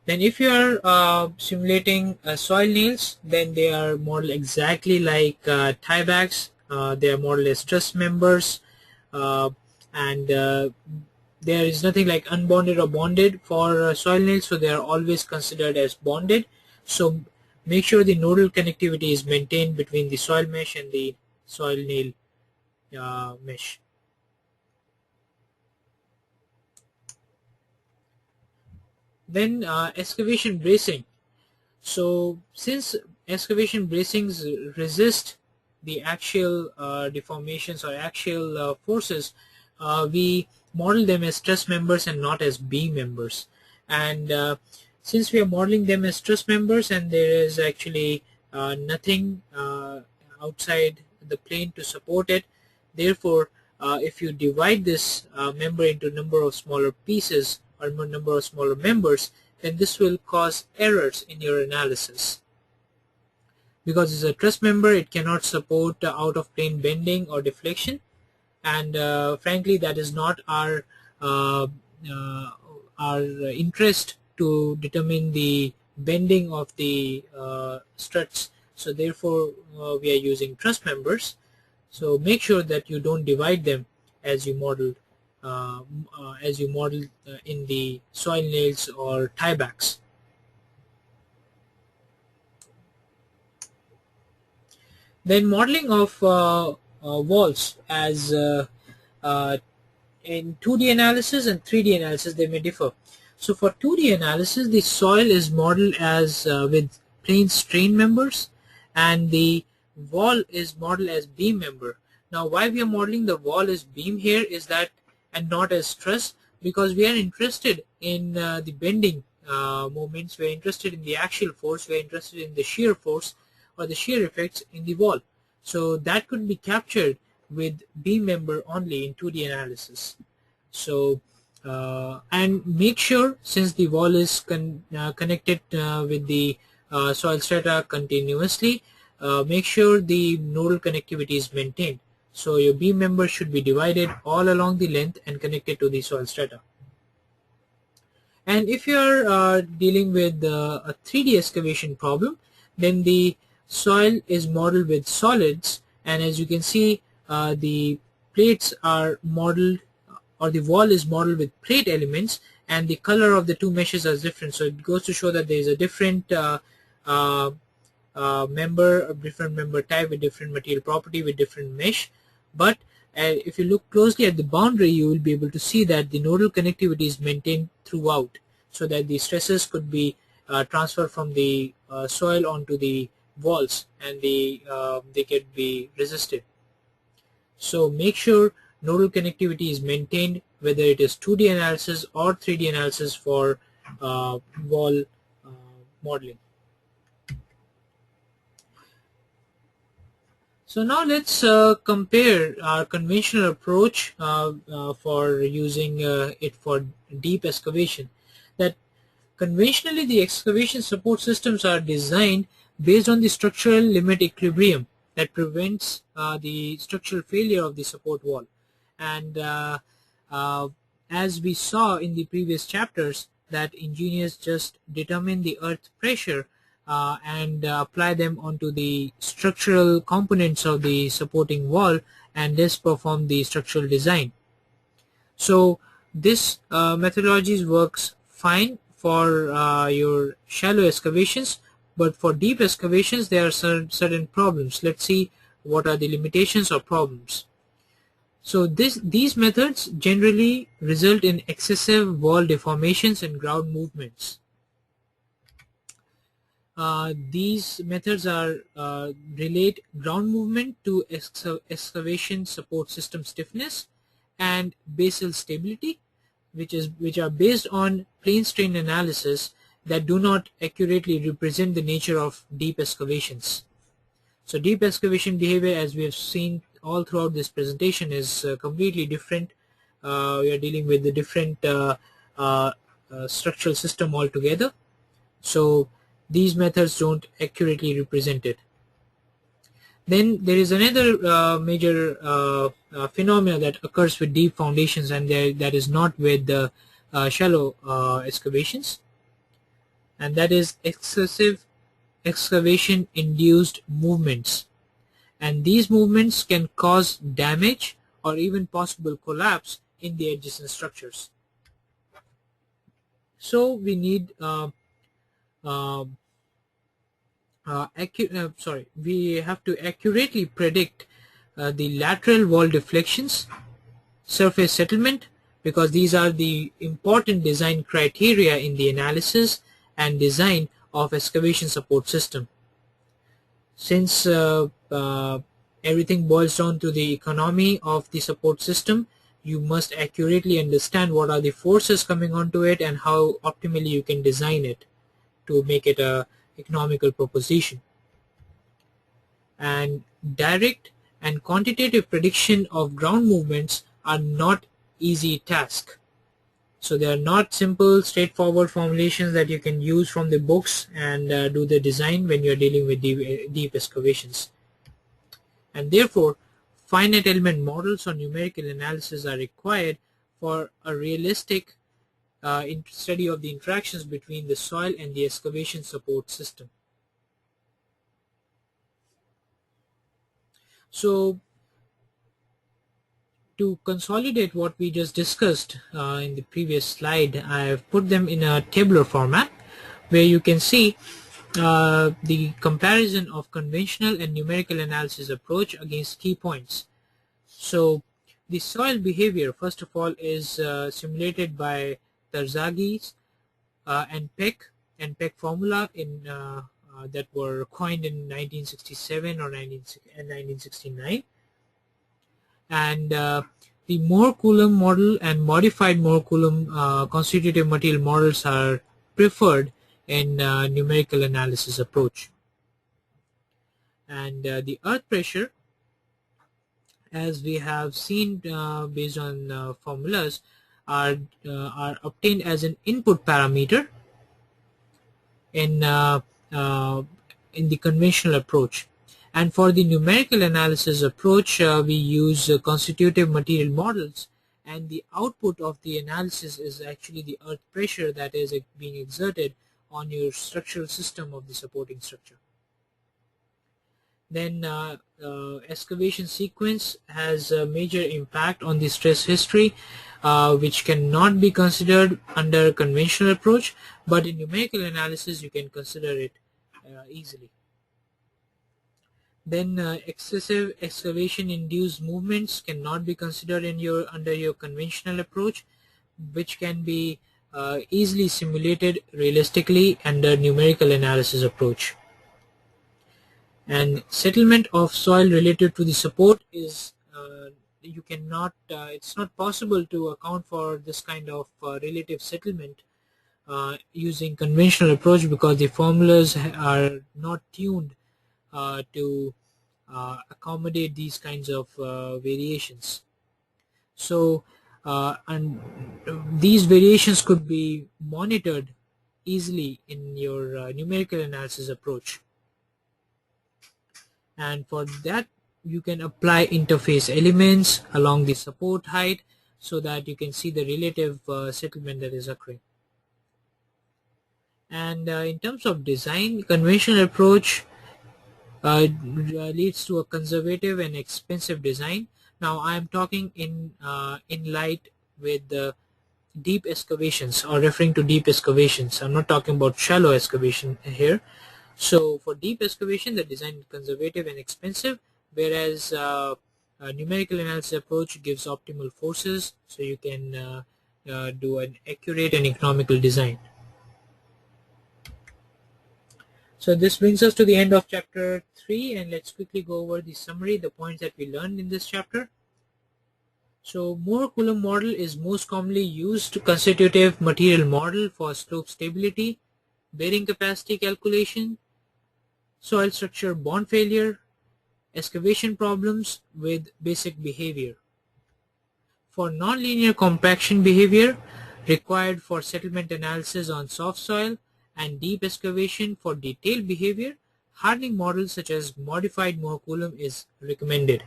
Then if you are simulating soil nails, then they are modeled exactly like tiebacks. They are modeled as truss members, and there is nothing like unbonded or bonded for soil nails, so they are always considered as bonded. So make sure the nodal connectivity is maintained between the soil mesh and the soil nail mesh. Then excavation bracing. So since excavation bracings resist the axial deformations or axial forces, we model them as truss members and not as beam members. And since we are modeling them as truss members and there is actually nothing outside the plane to support it, therefore if you divide this member into number of smaller pieces or number of smaller members, then this will cause errors in your analysis. Because it's a truss member, it cannot support out of plane bending or deflection, and frankly that is not our interest to determine the bending of the struts. So therefore we are using truss members. So make sure that you don't divide them as you model in the soil nails or tiebacks. Then modeling of walls as in 2D analysis and 3D analysis, they may differ. So for 2D analysis, the soil is modeled as with plane strain members, and the wall is modeled as beam member. Now why we are modeling the wall as beam here is that, and not as truss, because we are interested in the bending moments, we are interested in the axial force, we are interested in the shear force or the shear effects in the wall. So that could be captured with beam member only in 2D analysis. So and make sure, since the wall is connected with the soil strata continuously, make sure the nodal connectivity is maintained. So your beam member should be divided all along the length and connected to the soil strata. And if you are dealing with a 3D excavation problem, then the soil is modeled with solids, and as you can see the plates are modeled, or the wall is modeled with plate elements, and the color of the two meshes is different. So it goes to show that there is a different member, a different member type with different material property with different mesh. But if you look closely at the boundary, you will be able to see that the nodal connectivity is maintained throughout, so that the stresses could be transferred from the soil onto the walls, and they can be resisted. So make sure nodal connectivity is maintained, whether it is 2D analysis or 3D analysis for wall modeling. So now let's compare our conventional approach for using it for deep excavation. That conventionally the excavation support systems are designed based on the structural limit equilibrium that prevents the structural failure of the support wall. And as we saw in the previous chapters, that engineers just determine the earth pressure and apply them onto the structural components of the supporting wall, and this perform the structural design. So this methodology works fine for your shallow excavations, but for deep excavations there are certain problems. Let's see what are the limitations or problems. So these methods generally result in excessive wall deformations and ground movements. These methods are relate ground movement to excavation support system stiffness and basal stability, which are based on plane strain analysis that do not accurately represent the nature of deep excavations. So deep excavation behavior, as we have seen all throughout this presentation, is completely different. We are dealing with the different structural system altogether. So these methods don't accurately represent it. Then there is another major phenomena that occurs with deep foundations, and that is not with the shallow excavations, and that is excessive excavation induced movements. And these movements can cause damage or even possible collapse in the adjacent structures. So we need we have to accurately predict the lateral wall deflections, surface settlement, because these are the important design criteria in the analysis and design of excavation support system. Since everything boils down to the economy of the support system, you must accurately understand what are the forces coming onto it and how optimally you can design it to make it a economical proposition. And direct and quantitative prediction of ground movements are not easy task. So they are not simple, straightforward formulations that you can use from the books and do the design when you are dealing with deep excavations. And therefore, finite element models or numerical analysis are required for a realistic study of the interactions between the soil and the excavation support system. So, to consolidate what we just discussed in the previous slide, I have put them in a tabular format where you can see the comparison of conventional and numerical analysis approach against key points. So the soil behavior, first of all, is simulated by Tarzagi's and Peck formula in that were coined in 1967 or 1969. And the Moore-Coulomb model and modified Moore-Coulomb constitutive material models are preferred in numerical analysis approach. And the earth pressure, as we have seen based on formulas, are obtained as an input parameter in the conventional approach. And for the numerical analysis approach, we use constitutive material models, and the output of the analysis is actually the earth pressure that is being exerted on your structural system of the supporting structure. Then excavation sequence has a major impact on the stress history, which cannot be considered under conventional approach, but in numerical analysis you can consider it easily. Then excessive excavation induced movements cannot be considered in under your conventional approach, which can be easily simulated realistically under numerical analysis approach. And settlement of soil related to the support is you cannot it's not possible to account for this kind of relative settlement using conventional approach, because the formulas are not tuned to accommodate these kinds of variations. So and these variations could be monitored easily in your numerical analysis approach, and for that you can apply interface elements along the support height so that you can see the relative settlement that is occurring. And in terms of design, conventional approach leads to a conservative and expensive design. Now I am talking in light with the deep excavations, or referring to deep excavations. I'm not talking about shallow excavation here. So for deep excavation, the design is conservative and expensive, whereas a numerical analysis approach gives optimal forces, so you can do an accurate and economical design. So this brings us to the end of chapter 3, and let's quickly go over the summary, the points that we learned in this chapter. So Moore-Coulomb model is most commonly used constitutive material model for slope stability, bearing capacity calculation, soil structure bond failure, excavation problems with basic behavior. For nonlinear compaction behavior required for settlement analysis on soft soil, and deep excavation for detailed behavior, hardening models such as modified Moore-Coulomb is recommended.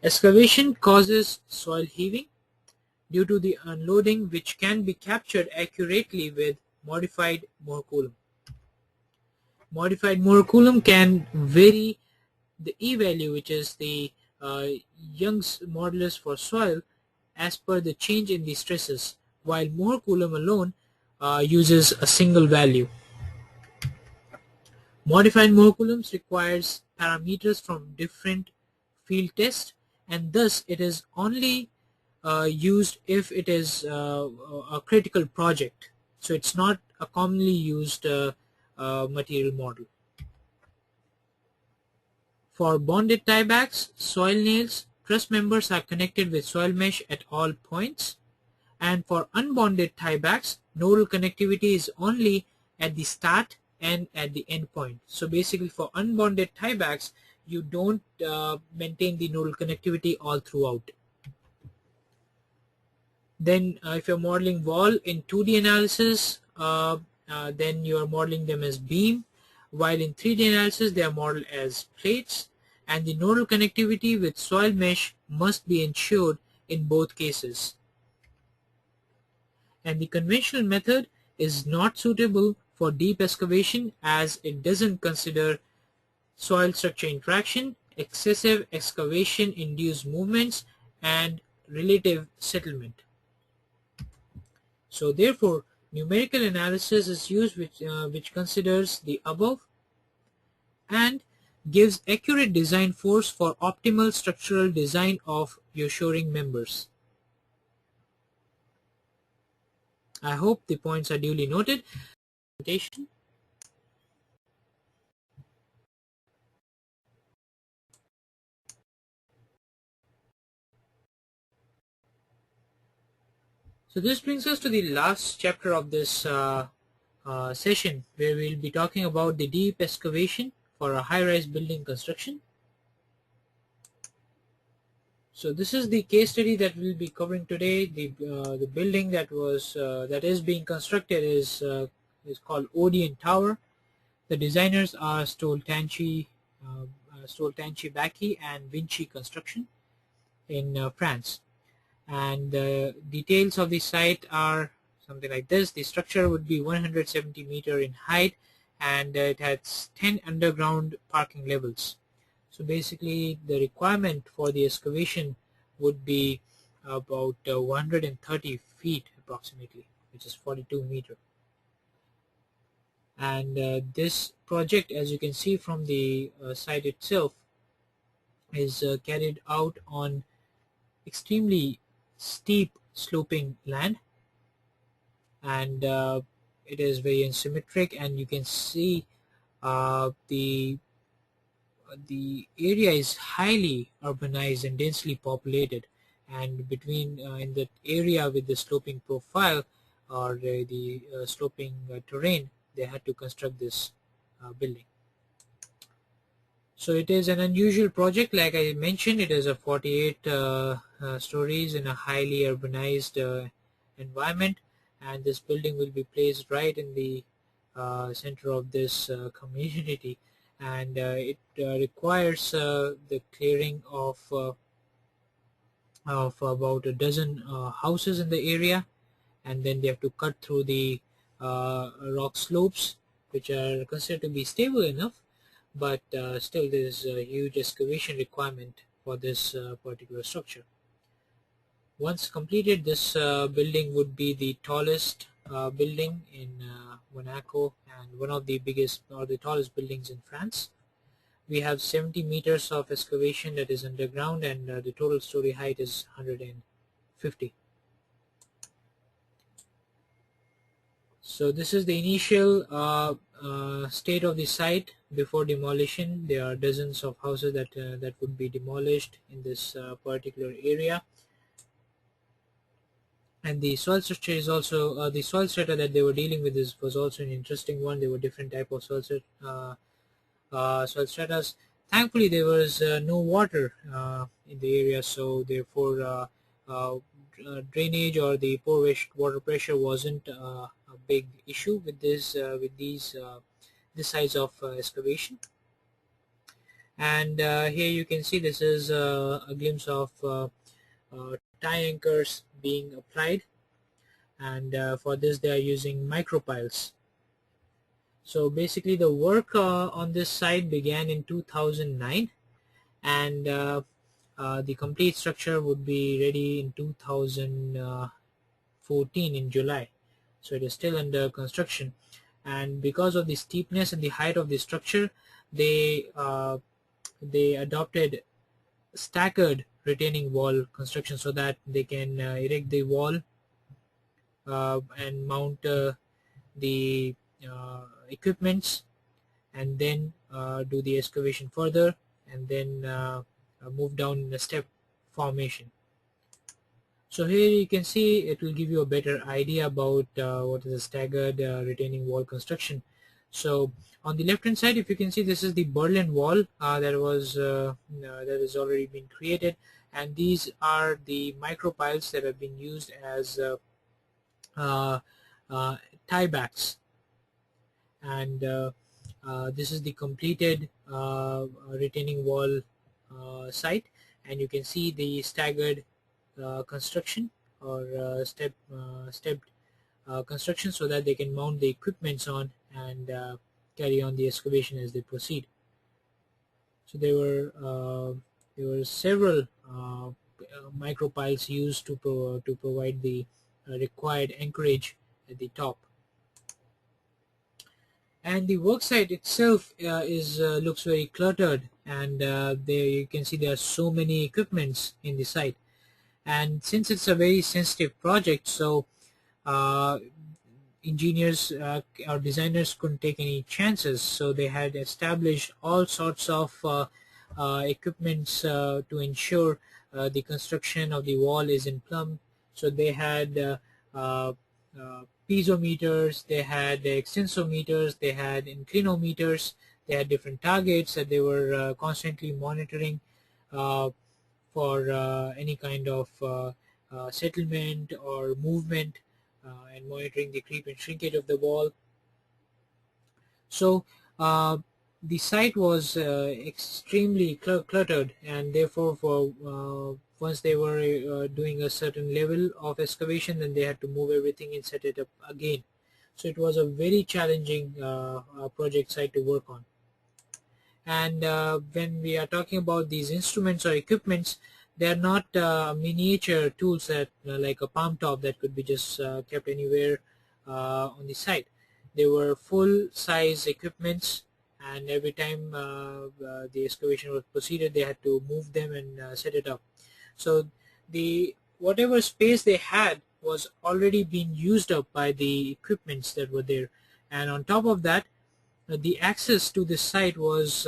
Excavation causes soil heaving due to the unloading, which can be captured accurately with modified Moore-Coulomb. Modified Moore-Coulomb can vary the E value, which is the Young's modulus for soil, as per the change in the stresses, while Mohr Coulomb alone uses a single value. Modified Mohr Coulombs requires parameters from different field tests, and thus it is only used if it is a critical project. So it's not a commonly used material model. For bonded tiebacks, soil nails, truss members are connected with soil mesh at all points, and for unbonded tiebacks, nodal connectivity is only at the start and at the end point. So basically for unbonded tiebacks, you don't maintain the nodal connectivity all throughout. Then if you're modeling wall in 2D analysis, then you are modeling them as beam, while in 3D analysis they are modeled as plates, and the nodal connectivity with soil mesh must be ensured in both cases. And the conventional method is not suitable for deep excavation as it doesn't consider soil structure interaction, excessive excavation induced movements, and relative settlement. So therefore, numerical analysis is used which considers the above and gives accurate design force for optimal structural design of your shoring members. I hope the points are duly noted. So this brings us to the last chapter of this session, where we'll be talking about the deep excavation for a high-rise building construction. So this is the case study that we'll be covering today. The building that is being constructed is called Odeon Tower. The designers are Stoltanchi Bacchi and Vinci Construction in France. And the details of the site are something like this. The structure would be 170 meter in height, and it has 10 underground parking levels. So basically the requirement for the excavation would be about 130 feet approximately, which is 42 meter. And this project, as you can see from the site itself, is carried out on extremely steep sloping land, and it is very unsymmetric, and you can see the area is highly urbanized and densely populated, and between in that area with the sloping profile or the sloping terrain, they had to construct this building. So it is an unusual project. Like I mentioned, it is a 48 stories in a highly urbanized environment, and this building will be placed right in the center of this community, and it requires the clearing of about a dozen houses in the area, and then they have to cut through the rock slopes, which are considered to be stable enough, but still there is a huge excavation requirement for this particular structure. Once completed, this building would be the tallest building in Monaco and one of the biggest or the tallest buildings in France. We have 70 meters of excavation that is underground, and the total story height is 150. So this is the initial state of the site before demolition. There are dozens of houses that would be demolished in this particular area. And the soil structure is also the soil strata that they were dealing with was also an interesting one. There were different type of soil stratas. Thankfully, there was no water in the area, so therefore drainage or the poor water pressure wasn't a big issue with this size of excavation. And here you can see this is a glimpse of tie anchors being applied, and for this they are using micropiles. So basically the work on this site began in 2009, and the complete structure would be ready in 2014 in July. So it is still under construction, and because of the steepness and the height of the structure, they adopted staggered retaining wall construction so that they can erect the wall and mount the equipments, and then do the excavation further, and then move down in a step formation. So here you can see it will give you a better idea about what is a staggered retaining wall construction. So on the left hand side, if you can see, this is the Berlin Wall that has already been created, and these are the micropiles that have been used as uh, tiebacks, and this is the completed retaining wall site, and you can see the staggered construction or stepped construction so that they can mount the equipments on and carry on the excavation as they proceed. So there were several micropiles used to provide the required anchorage at the top. And the worksite itself looks very cluttered, and there you can see there are so many equipments in the site. And since it's a very sensitive project, so uh, engineers or designers couldn't take any chances, so they had established all sorts of equipments to ensure the construction of the wall is in plumb. So they had uh, piezometers, they had extensometers, they had inclinometers, they had different targets that they were constantly monitoring uh, for any kind of settlement or movement, and monitoring the creep and shrinkage of the wall. So the site was extremely cluttered, and therefore once they were doing a certain level of excavation, then they had to move everything and set it up again. So it was a very challenging project site to work on. And when we are talking about these instruments or equipments, they are not miniature tools that like a palm top that could be just kept anywhere on the site. They were full size equipments, and every time the excavation was proceeded, they had to move them and set it up. So the whatever space they had was already being used up by the equipments that were there, and on top of that, the access to this site was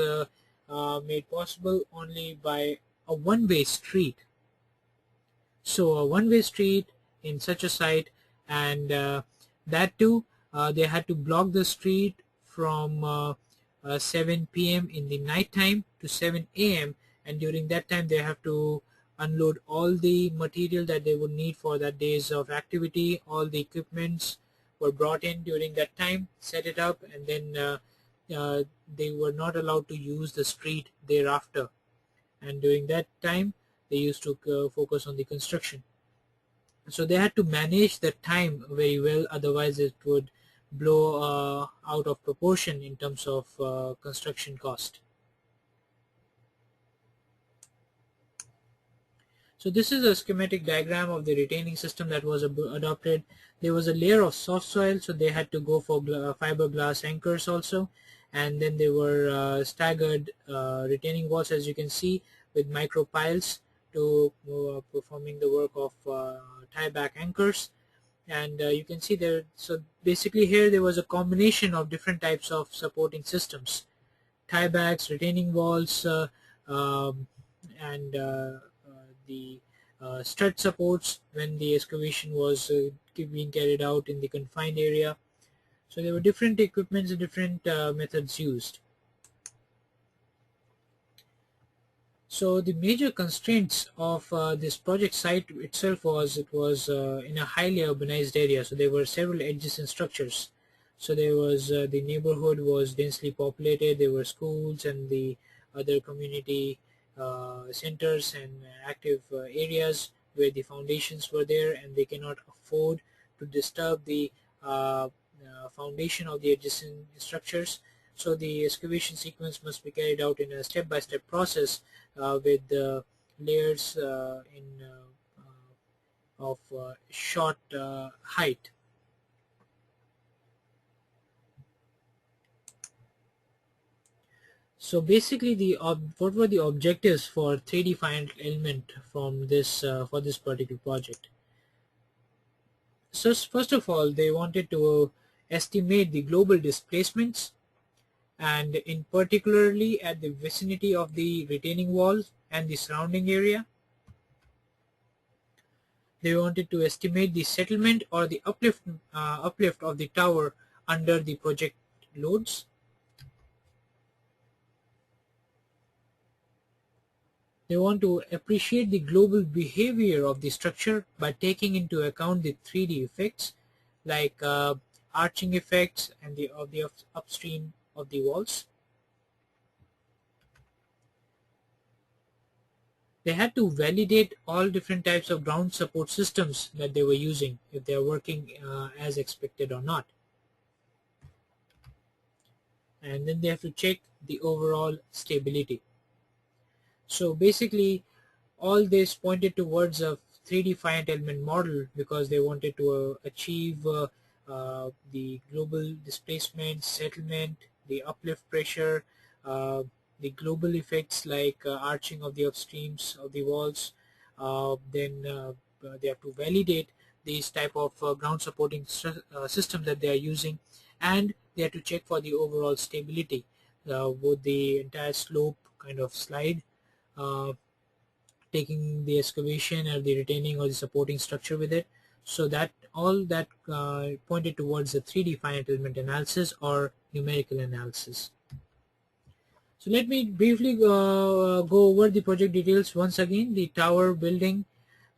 made possible only by a one-way street. So a one-way street in such a site, and that too, they had to block the street from 7 p.m. in the night time to 7 a.m. and during that time they have to unload all the material that they would need for that days of activity. All the equipments were brought in during that time, set it up, and then they were not allowed to use the street thereafter. And during that time, they used to focus on the construction. So they had to manage the time very well, otherwise it would blow out of proportion in terms of construction cost. So this is a schematic diagram of the retaining system that was adopted. There was a layer of soft soil, so they had to go for fiberglass anchors also, and then there were staggered retaining walls, as you can see, with micro piles to performing the work of tieback anchors. And you can see there, so basically here there was a combination of different types of supporting systems: tiebacks, retaining walls, and the strut supports when the excavation was being carried out in the confined area. So there were different equipments and different methods used. So the major constraints of this project site itself was it was in a highly urbanized area. So there were several adjacent structures. So there was the neighborhood was densely populated. There were schools and the other community centers and active areas where the foundations were there, and they cannot afford to disturb the foundation of the adjacent structures. So the excavation sequence must be carried out in a step-by-step process with layers of short height. So basically, what were the objectives for 3D finite element from this for this particular project? So first of all, they wanted to estimate the global displacements, and in particularly at the vicinity of the retaining walls and the surrounding area. They wanted to estimate the settlement or the uplift of the tower under the project loads. They want to appreciate the global behavior of the structure by taking into account the 3D effects like arching effects and the upstream of the walls. They had to validate all different types of ground support systems that they were using, if they are working as expected or not. And then they have to check the overall stability. So basically, all this pointed towards a 3D finite element model because they wanted to achieve the global displacement, settlement, the uplift pressure, the global effects like arching of the upstreams of the walls. Then they have to validate these type of ground supporting system that they are using, and they have to check for the overall stability. Would the entire slope kind of slide, taking the excavation or the retaining or the supporting structure with it? So that all that pointed towards the 3D finite element analysis or numerical analysis. So let me briefly go over the project details once again. The tower building,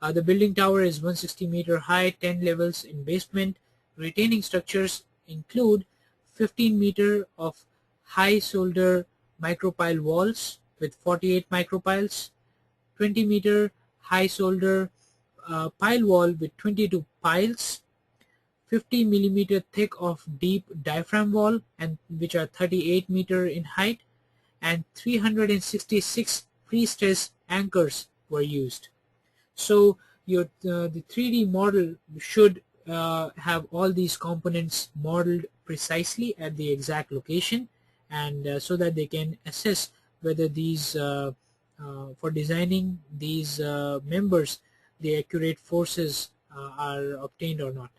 the building tower is 160-meter high, 10 levels in basement. Retaining structures include 15-meter of high shoulder micropile walls with 48 micropiles, 20-meter high shoulder pile wall with 22 piles, 50 millimeter thick of deep diaphragm wall, and which are 38 meter in height, and 366 pre-stress anchors were used. So the 3D model should have all these components modeled precisely at the exact location, and so that they can assess whether these for designing these members, the accurate forces are obtained or not.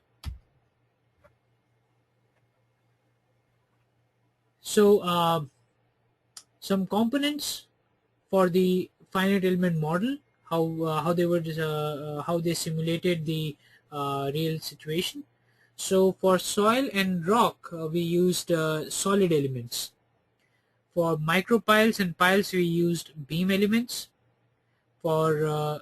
So some components for the finite element model, how they were how they simulated the real situation. So for soil and rock, we used solid elements. For micropiles and piles, we used beam elements. For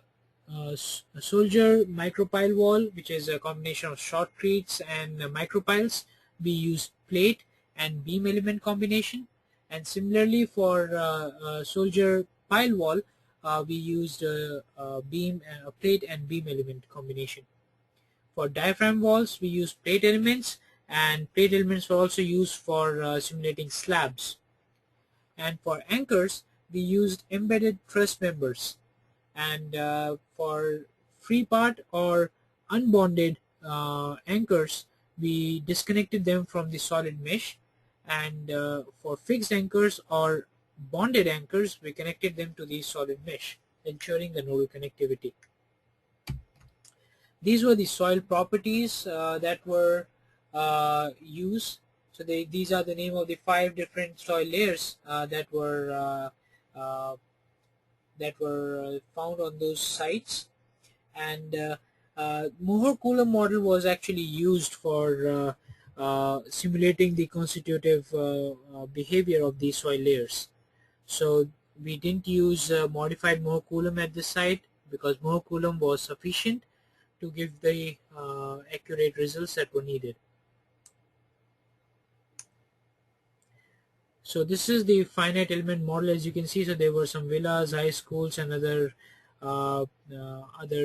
soldier micropile wall, which is a combination of shotcretes and micropiles, we used plate and beam element combination. And similarly for soldier pile wall, we used plate and beam element combination. For diaphragm walls, we used plate elements, and plate elements were also used for simulating slabs. And for anchors, we used embedded truss members. And for free part or unbonded anchors, we disconnected them from the solid mesh, and for fixed anchors or bonded anchors, we connected them to the solid mesh, ensuring the nodal connectivity. These were the soil properties that were used. So these are the name of the 5 different soil layers that were found on those sites. And Mohr-Coulomb model was actually used for simulating the constitutive behavior of these soil layers. So we didn't use modified Mohr-Coulomb at this site because Mohr-Coulomb was sufficient to give the accurate results that were needed. So this is the finite element model, as you can see. So there were some villas, high schools, and other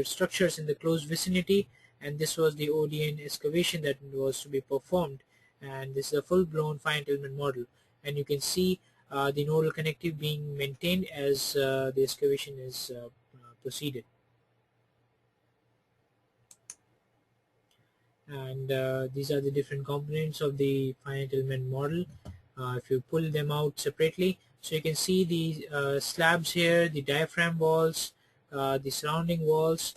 structures in the close vicinity, and this was the ODN excavation that was to be performed, and this is a full-blown finite element model. and you can see the nodal connectivity being maintained as the excavation is proceeded. And these are the different components of the finite element model. If you pull them out separately, so you can see the slabs here, the diaphragm walls, the surrounding walls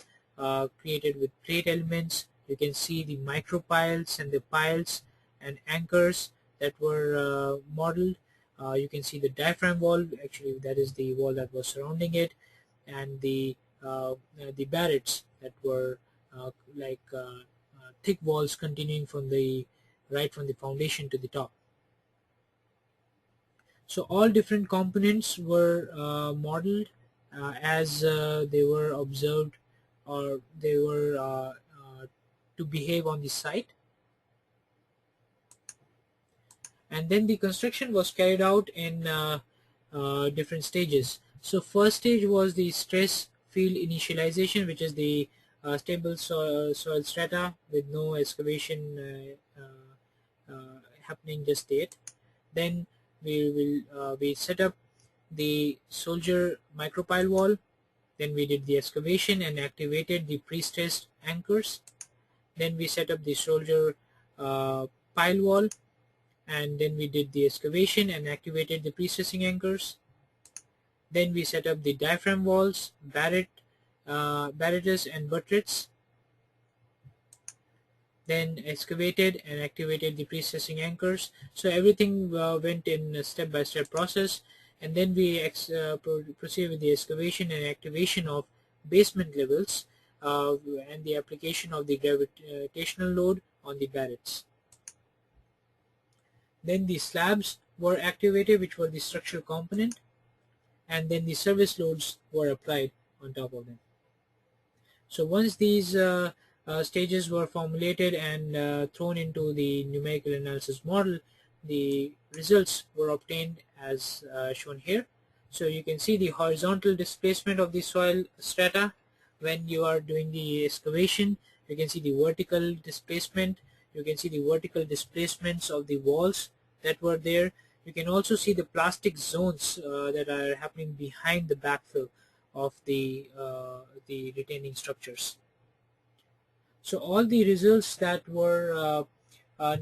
created with plate elements. You can see the micropiles and the piles and anchors that were modeled. You can see the diaphragm wall, actually that is the wall that was surrounding it, and the barrettes that were like thick walls continuing from the from the foundation to the top. So all different components were modeled as they were observed, or they were to behave on the site. And then the construction was carried out in different stages. So first stage was the stress field initialization, which is the stable soil strata with no excavation happening just yet. Then we set up the soldier micropile wall. Then we did the excavation and activated the pre-stressed anchors. Then we set up the soldier pile wall, and then we did the excavation and activated the pre-stressing anchors. Then we set up the diaphragm walls, barrettes and buttresses. Then excavated and activated the pre-stressing anchors. So everything went in a step-by-step process, and then we proceed with the excavation and activation of basement levels and the application of the gravitational load on the barrettes. Then the slabs were activated, which were the structural component, and then the service loads were applied on top of them. So once these stages were formulated and thrown into the numerical analysis model, the results were obtained as shown here. So you can see the horizontal displacement of the soil strata when you are doing the excavation. You can see the vertical displacement. You can see the vertical displacements of the walls that were there. You can also see the plastic zones that are happening behind the backfill of the retaining structures. So all the results that were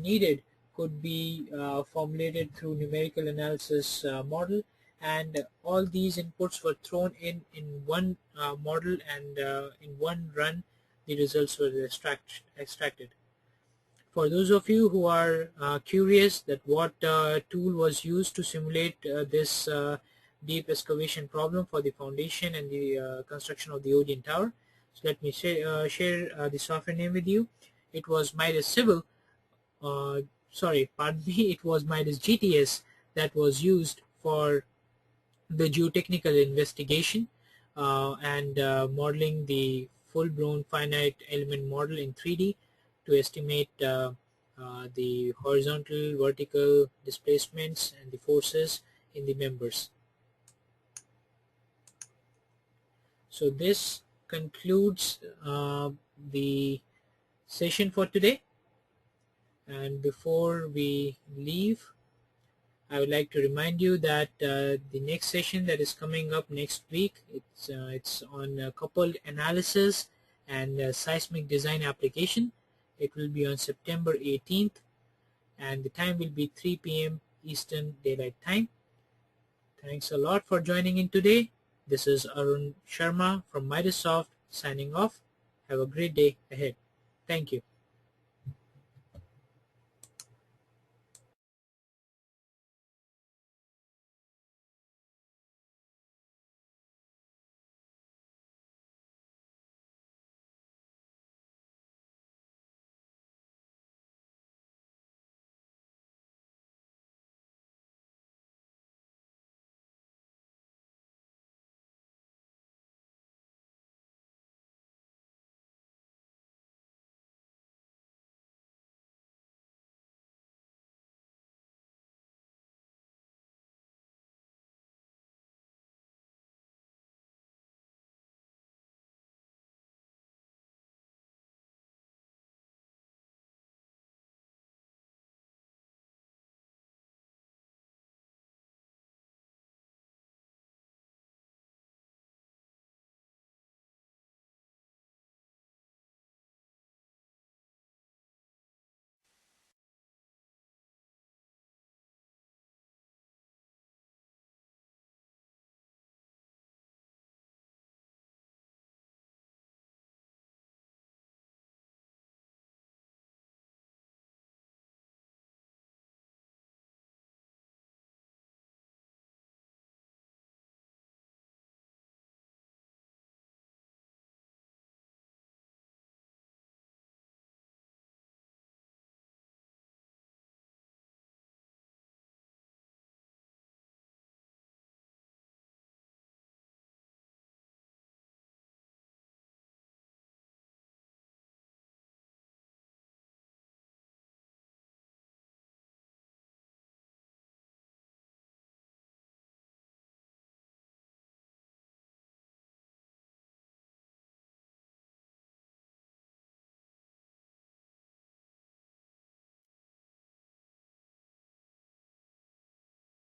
needed could be formulated through numerical analysis model, and all these inputs were thrown in one model, and in one run the results were extracted. For those of you who are curious that what tool was used to simulate this deep excavation problem for the foundation and the construction of the Odeon Tower, so let me share the software name with you. It was MIDASoft. Sorry, pardon me. It was Midas GTS that was used for the geotechnical investigation and modeling the full-blown finite element model in 3D to estimate the horizontal, vertical displacements and the forces in the members. So this concludes the session for today, and before we leave, I would like to remind you that the next session that is coming up next week, it's on coupled analysis and seismic design application. It will be on September 18th, and the time will be 3 p.m. Eastern Daylight Time. Thanks a lot for joining in today. This is Arun Sharma from MIDASoft signing off. Have a great day ahead. Thank you.